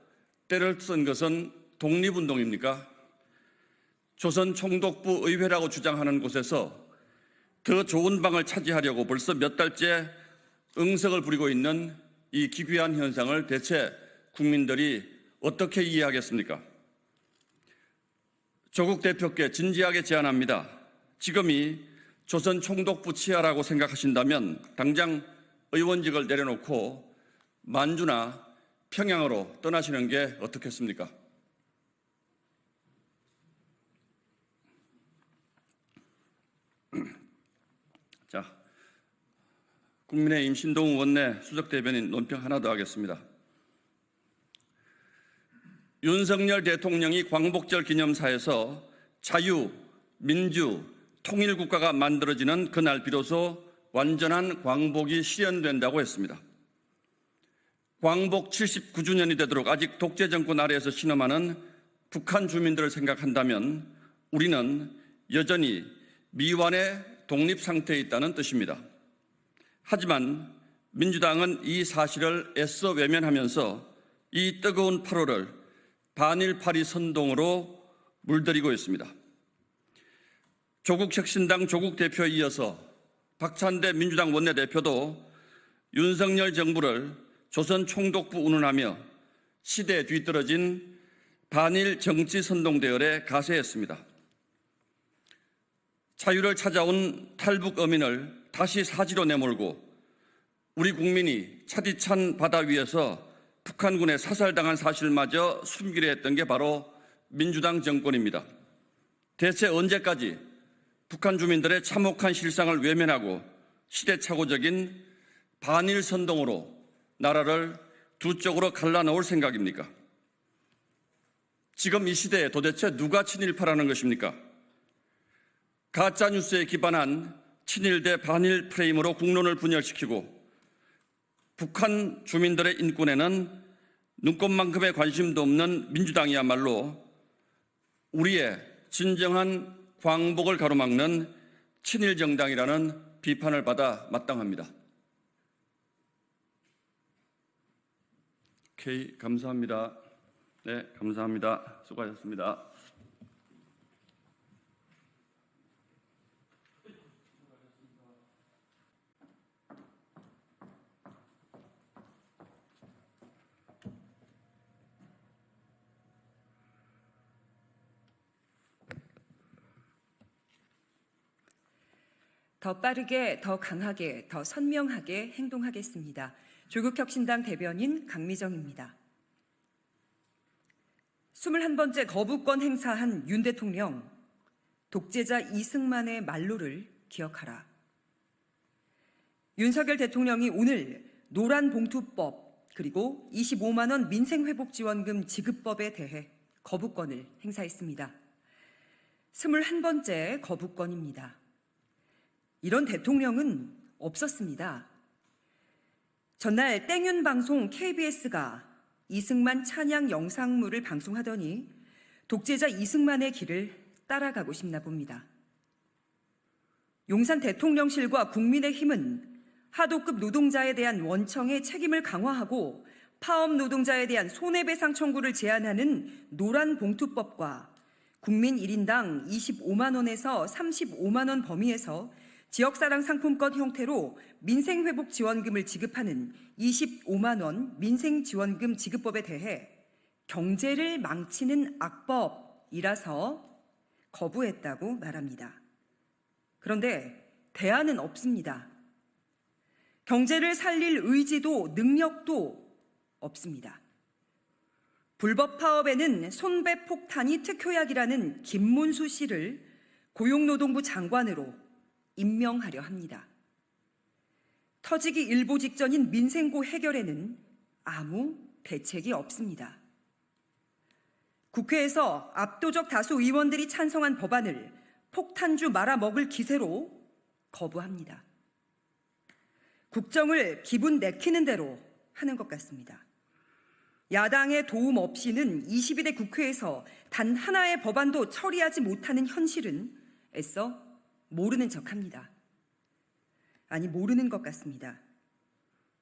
때를 쓴 것은 독립운동입니까? 조선 총독부 의회라고 주장하는 곳에서 더 좋은 방을 차지하려고 벌써 몇 달째 응석을 부리고 있는 이 기괴한 현상을 대체 국민들이 어떻게 이해하겠습니까? 조국 대표께 진지하게 제안합니다. 지금이 조선 총독부 치하라고 생각하신다면 당장 의원직을 내려놓고 만주나 평양으로 떠나시는 게 어떻겠습니까? 자, 국민의힘 신동우 원내 수석대변인 논평 하나 더 하겠습니다. 윤석열 대통령이 광복절 기념사에서 자유, 민주, 통일국가가 만들어지는 그날 비로소 완전한 광복이 실현된다고 했습니다. 광복 79주년이 되도록 아직 독재 정권 아래에서 신음하는 북한 주민들을 생각한다면 우리는 여전히 미완의 독립 상태에 있다는 뜻입니다. 하지만 민주당은 이 사실을 애써 외면하면서 이 뜨거운 8월을 반일파리 선동으로 물들이고 있습니다. 조국 혁신당 조국 대표에 이어서 박찬대 민주당 원내대표도 윤석열 정부를 조선 총독부 운운하며 시대에 뒤떨어진 반일 정치 선동 대열에 가세했습니다. 자유를 찾아온 탈북 어민을 다시 사지로 내몰고 우리 국민이 차디찬 바다 위에서 북한군에 사살당한 사실마저 숨기려 했던 게 바로 민주당 정권입니다. 대체 언제까지 북한 주민들의 참혹한 실상을 외면하고 시대착오적인 반일 선동으로 나라를 두 쪽으로 갈라놓을 생각입니까? 지금 이 시대에 도대체 누가 친일파라는 것입니까? 가짜뉴스에 기반한 친일 대 반일 프레임으로 국론을 분열시키고 북한 주민들의 인권에는 눈꼽만큼의 관심도 없는 민주당이야말로 우리의 진정한 광복을 가로막는 친일 정당이라는 비판을 받아 마땅합니다. 오케이, 감사합니다. 네, 감사합니다. 수고하셨습니다. 더 빠르게, 더 강하게, 더 선명하게 행동하겠습니다. 조국혁신당 대변인 강미정입니다. 21번째 거부권 행사한 윤 대통령, 독재자 이승만의 말로를 기억하라. 윤석열 대통령이 오늘 노란봉투법 그리고 25만 원 민생회복지원금 지급법에 대해 거부권을 행사했습니다. 21번째 거부권입니다. 이런 대통령은 없었습니다. 전날 땡윤 방송 KBS가 이승만 찬양 영상물을 방송하더니 독재자 이승만의 길을 따라가고 싶나 봅니다. 용산 대통령실과 국민의힘은 하도급 노동자에 대한 원청의 책임을 강화하고 파업 노동자에 대한 손해배상 청구를 제한하는 노란봉투법과 국민 1인당 25만 원에서 35만 원 범위에서 지역사랑 상품권 형태로 민생회복지원금을 지급하는 25만 원 민생지원금 지급법에 대해 경제를 망치는 악법이라서 거부했다고 말합니다. 그런데 대안은 없습니다. 경제를 살릴 의지도 능력도 없습니다. 불법 파업에는 손배폭탄이 특효약이라는 김문수 씨를 고용노동부 장관으로 임명하려 합니다. 터지기 일보 직전인 민생고 해결에는 아무 대책이 없습니다. 국회에서 압도적 다수 의원들이 찬성한 법안을 폭탄주 말아먹을 기세로 거부합니다. 국정을 기분 내키는 대로 하는 것 같습니다. 야당의 도움 없이는 22대 국회에서 단 하나의 법안도 처리하지 못하는 현실은 애써 모르는 척합니다. 아니, 모르는 것 같습니다.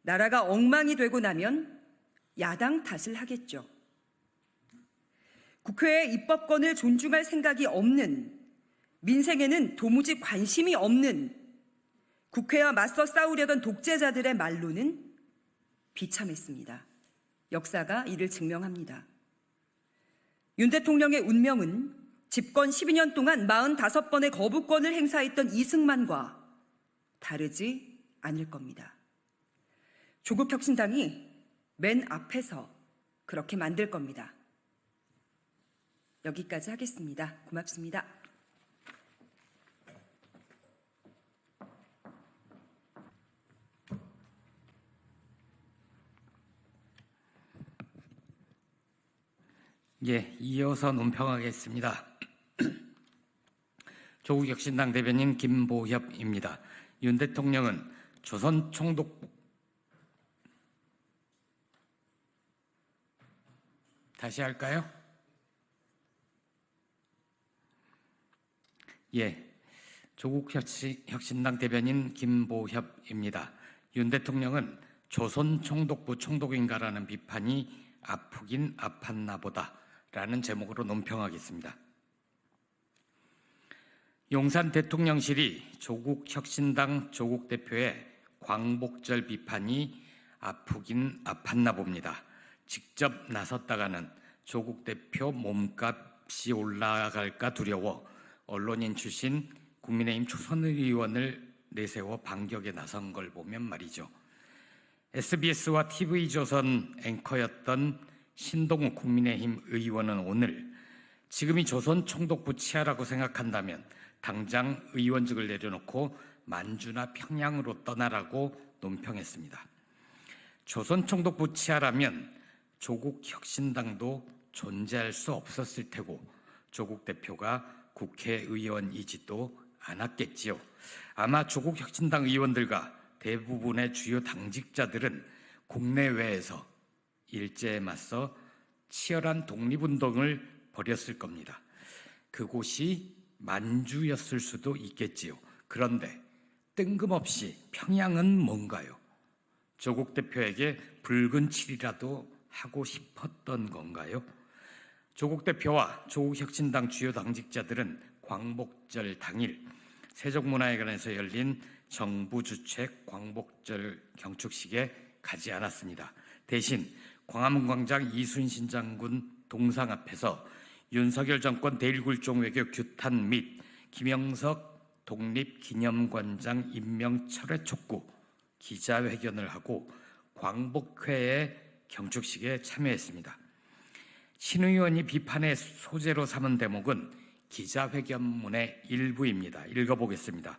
나라가 엉망이 되고 나면 야당 탓을 하겠죠. 국회의 입법권을 존중할 생각이 없는, 민생에는 도무지 관심이 없는 국회와 맞서 싸우려던 독재자들의 말로는 비참했습니다. 역사가 이를 증명합니다. 윤 대통령의 운명은 집권 12년 동안 45번의 거부권을 행사했던 이승만과 다르지 않을 겁니다. 조국혁신당이 맨 앞에서 그렇게 만들 겁니다. 여기까지 하겠습니다. 고맙습니다. 예, 이어서 논평하겠습니다. 조국혁신당 대변인 김보협입니다. 윤 대통령은 조선 총독부 다시 할까요? 예, 조국혁신당 대변인 김보협입니다. 윤 대통령은 조선 총독부 총독인가라는 비판이 아프긴 아팠나 보다 라는 제목으로 논평하겠습니다. 용산 대통령실이 조국혁신당 조국 대표의 광복절 비판이 아프긴 아팠나 봅니다. 직접 나섰다가는 조국 대표 몸값이 올라갈까 두려워 언론인 출신 국민의힘 초선 의원을 내세워 반격에 나선 걸 보면 말이죠. SBS와 TV조선 앵커였던 신동욱 국민의힘 의원은 오늘 지금이 조선 총독부 치하라고 생각한다면 당장 의원직을 내려놓고 만주나 평양으로 떠나라고 논평했습니다. 조선 총독부 치하라면 조국 혁신당도 존재할 수 없었을 테고 조국 대표가 국회의원이지도 않았겠지요. 아마 조국 혁신당 의원들과 대부분의 주요 당직자들은 국내외에서 일제에 맞서 치열한 독립운동을 벌였을 겁니다. 그곳이 만주였을 수도 있겠지요. 그런데 뜬금없이 평양은 뭔가요? 조국 대표에게 붉은 칠이라도 하고 싶었던 건가요? 조국 대표와 조국혁신당 주요 당직자들은 광복절 당일 세종문화회관에서 열린 정부 주최 광복절 경축식에 가지 않았습니다. 대신 광화문광장 이순신 장군 동상 앞에서 윤석열 정권 대일굴종 외교 규탄 및 김영석 독립기념관장 임명 철회 촉구 기자회견을 하고 광복회의 경축식에 참여했습니다. 신 의원이 비판의 소재로 삼은 대목은 기자회견문의 일부입니다. 읽어보겠습니다.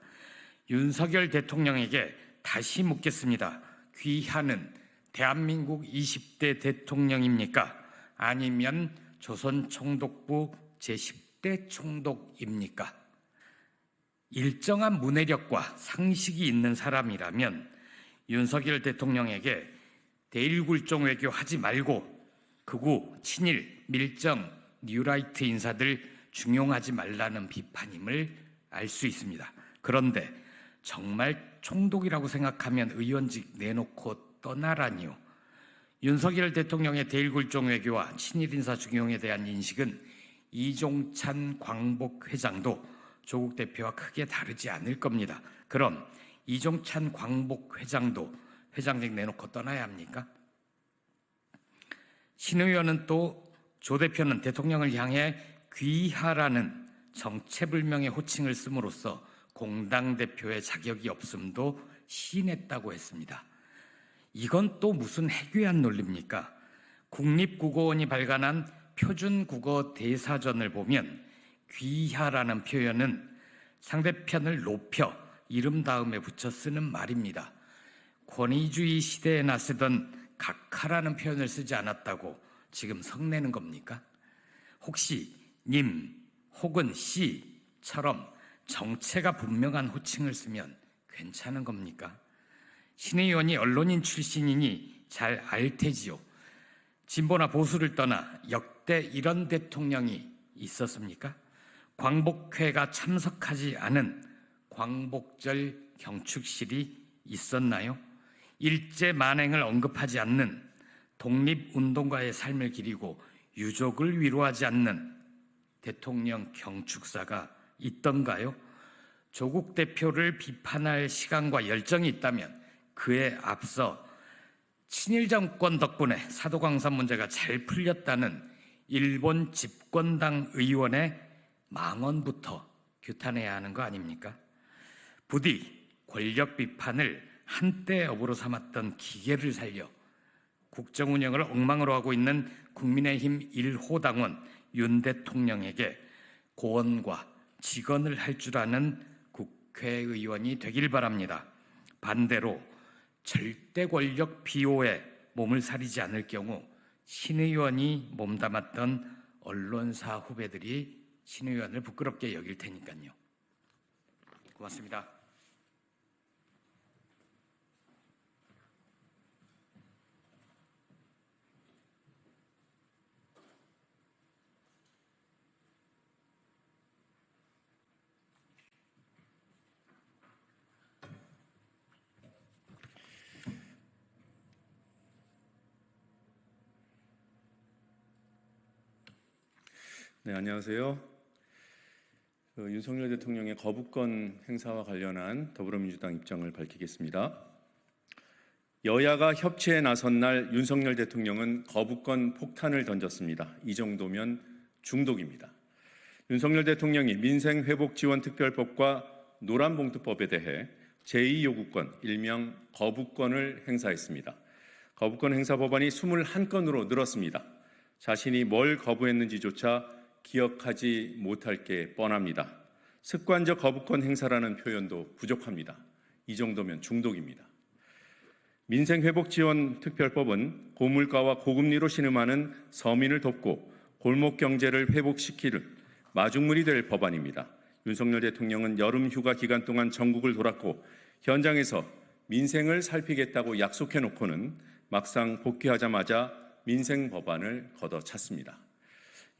윤석열 대통령에게 다시 묻겠습니다. 귀하는 대한민국 20대 대통령입니까? 아니면 조선 총독부 제10대 총독입니까? 일정한 문해력과 상식이 있는 사람이라면 윤석열 대통령에게 대일굴종 외교 하지 말고 극우, 친일, 밀정, 뉴라이트 인사들 중용하지 말라는 비판임을 알 수 있습니다. 그런데 정말 총독이라고 생각하면 의원직 내놓고 떠나라니요. 윤석열 대통령의 대일굴종 외교와 친일 인사 중용에 대한 인식은 이종찬 광복 회장도 조국 대표와 크게 다르지 않을 겁니다. 그럼 이종찬 광복 회장도 회장직 내놓고 떠나야 합니까? 신 의원은 또 조 대표는 대통령을 향해 귀하라는 정체불명의 호칭을 씀으로써 공당 대표의 자격이 없음도 시인했다고 했습니다. 이건 또 무슨 해괴한 논리입니까? 국립국어원이 발간한 표준국어 대사전을 보면 귀하라는 표현은 상대편을 높여 이름 다음에 붙여 쓰는 말입니다. 권위주의 시대에 나쓰던 각하라는 표현을 쓰지 않았다고 지금 성내는 겁니까? 혹시 님 혹은 씨처럼 정체가 분명한 호칭을 쓰면 괜찮은 겁니까? 신 의원이 언론인 출신이니 잘 알 테지요. 진보나 보수를 떠나 역대 이런 대통령이 있었습니까? 광복회가 참석하지 않은 광복절 경축실이 있었나요? 일제 만행을 언급하지 않는 독립운동가의 삶을 기리고 유족을 위로하지 않는 대통령 경축사가 있던가요? 조국 대표를 비판할 시간과 열정이 있다면 그에 앞서 친일 정권 덕분에 사도광산 문제가 잘 풀렸다는 일본 집권당 의원의 망언부터 규탄해야 하는 거 아닙니까? 부디 권력 비판을 한때 업으로 삼았던 기계를 살려 국정 운영을 엉망으로 하고 있는 국민의힘 1호 당원 윤 대통령에게 고언과 직언을 할 줄 아는 국회의원이 되길 바랍니다. 반대로 절대 권력 비호에 몸을 사리지 않을 경우 신 의원이 몸담았던 언론사 후배들이 신 의원을 부끄럽게 여길 테니까요. 고맙습니다. 네, 안녕하세요. 윤석열 대통령의 거부권 행사와 관련한 더불어민주당 입장을 밝히겠습니다. 여야가 협치에 나선 날 윤석열 대통령은 거부권 폭탄을 던졌습니다. 이 정도면 중독입니다. 윤석열 대통령이 민생회복지원특별법과 노란봉투법에 대해 제2요구권, 일명 거부권을 행사했습니다. 거부권 행사 법안이 21건으로 늘었습니다. 자신이 뭘 거부했는지조차 기억하지 못할 게 뻔합니다. 습관적 거부권 행사라는 표현도 부족합니다. 이 정도면 중독입니다. 민생회복지원특별법은 고물가와 고금리로 신음하는 서민을 돕고 골목 경제를 회복시키는 마중물이 될 법안입니다. 윤석열 대통령은 여름 휴가 기간 동안 전국을 돌았고 현장에서 민생을 살피겠다고 약속해놓고는 막상 복귀하자마자 민생 법안을 걷어찼습니다.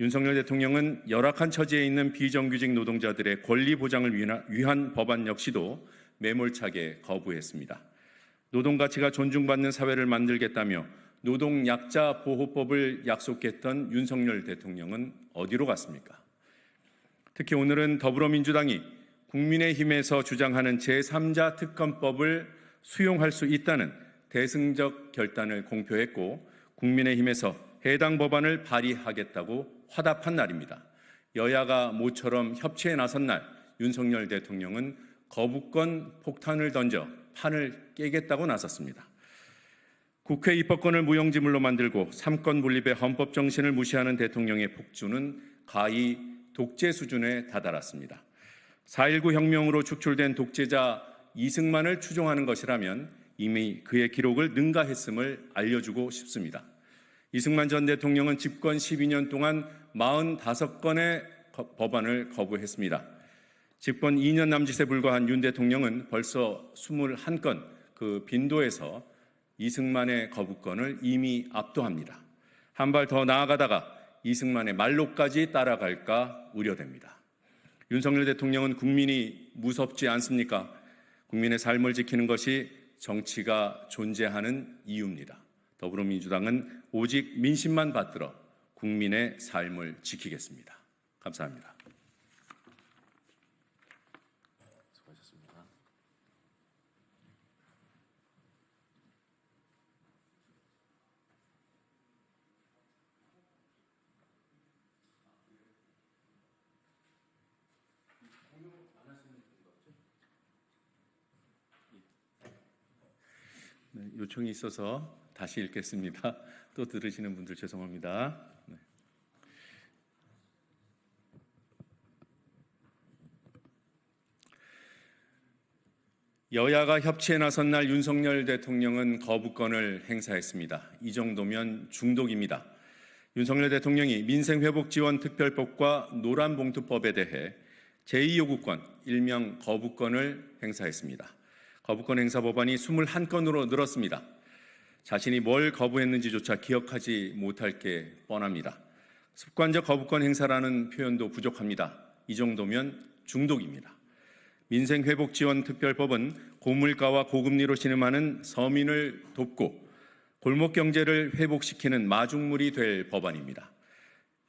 윤석열 대통령은 열악한 처지에 있는 비정규직 노동자들의 권리 보장을 위한 법안 역시도 매몰차게 거부했습니다. 노동가치가 존중받는 사회를 만들겠다며 노동약자보호법을 약속했던 윤석열 대통령은 어디로 갔습니까? 특히 오늘은 더불어민주당이 국민의힘에서 주장하는 제3자 특검법을 수용할 수 있다는 대승적 결단을 공표했고 국민의힘에서 해당 법안을 발의하겠다고 화답한 날입니다. 여야가 모처럼 협치에 나선 날 윤석열 대통령은 거부권 폭탄을 던져 판을 깨겠다고 나섰습니다. 국회 입법권을 무용지물로 만들고 삼권 분립의 헌법 정신을 무시하는 대통령의 폭주는 가히 독재 수준에 다다랐습니다. 4.19 혁명으로 축출된 독재자 이승만을 추종하는 것이라면 이미 그의 기록을 능가했음을 알려주고 싶습니다. 이승만 전 대통령은 집권 12년 동안 45건의 법안을 거부했습니다. 집권 2년 남짓에 불과한 윤 대통령은 벌써 21건, 그 빈도에서 이승만의 거부권을 이미 압도합니다. 한 발 더 나아가다가 이승만의 말로까지 따라갈까 우려됩니다. 윤석열 대통령은 국민이 무섭지 않습니까? 국민의 삶을 지키는 것이 정치가 존재하는 이유입니다. 더불어민주당은 오직 민심만 받들어 국민의 삶을 지키겠습니다. 감사합니다. 네, 요청이 있어서 다시 읽겠습니다. 또 들으시는 분들 죄송합니다. 네. 여야가 협치에 나선 날 윤석열 대통령은 거부권을 행사했습니다. 이 정도면 중독입니다. 윤석열 대통령이 민생회복지원특별법과 노란봉투법에 대해 제2요구권, 일명 거부권을 행사했습니다. 거부권 행사 법안이 21건으로 늘었습니다. 자신이 뭘 거부했는지조차 기억하지 못할 게 뻔합니다. 습관적 거부권 행사라는 표현도 부족합니다. 이 정도면 중독입니다. 민생회복지원특별법은 고물가와 고금리로 신음하는 서민을 돕고 골목 경제를 회복시키는 마중물이 될 법안입니다.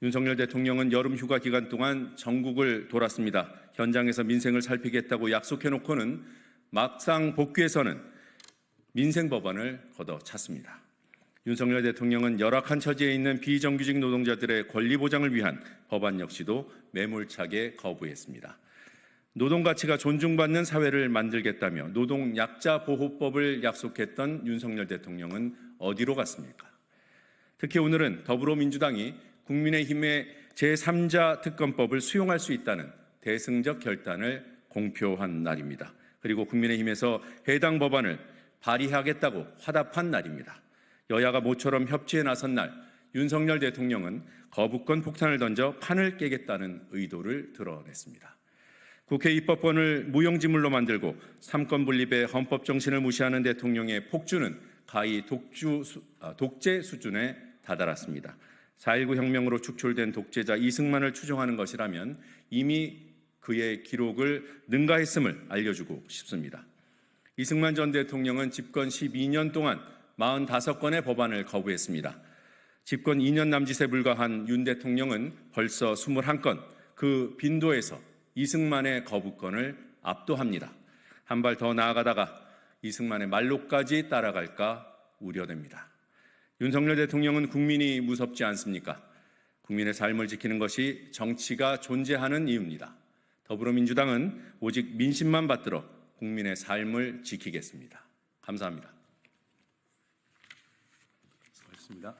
윤석열 대통령은 여름 휴가 기간 동안 전국을 돌았습니다. 현장에서 민생을 살피겠다고 약속해놓고는 막상 복귀해서는 민생 법안을 걷어찼습니다. 윤석열 대통령은 열악한 처지에 있는 비정규직 노동자들의 권리 보장을 위한 법안 역시도 매몰차게 거부했습니다. 노동 가치가 존중받는 사회를 만들겠다며 노동약자보호법을 약속했던 윤석열 대통령은 어디로 갔습니까? 특히 오늘은 더불어민주당이 국민의힘의 제3자 특검법을 수용할 수 있다는 대승적 결단을 공표한 날입니다. 그리고 국민의힘에서 해당 법안을 발의하겠다고 화답한 날입니다. 여야가 모처럼 협치에 나선 날 윤석열 대통령은 거부권 폭탄을 던져 판을 깨겠다는 의도를 드러냈습니다. 국회 입법권을 무용지물로 만들고 삼권 분립의 헌법 정신을 무시하는 대통령의 폭주는 가히 독재 수준에 다다랐습니다. 4.19 혁명으로 축출된 독재자 이승만을 추종하는 것이라면 이미 그의 기록을 능가했음을 알려주고 싶습니다. 이승만 전 대통령은 집권 12년 동안 45건의 법안을 거부했습니다. 집권 2년 남짓에 불과한 윤 대통령은 벌써 21건, 그 빈도에서 이승만의 거부권을 압도합니다. 한 발 더 나아가다가 이승만의 말로까지 따라갈까 우려됩니다. 윤석열 대통령은 국민이 무섭지 않습니까? 국민의 삶을 지키는 것이 정치가 존재하는 이유입니다. 더불어민주당은 오직 민심만 받들어 국민의 삶을 지키겠습니다. 감사합니다. 수고하셨습니다.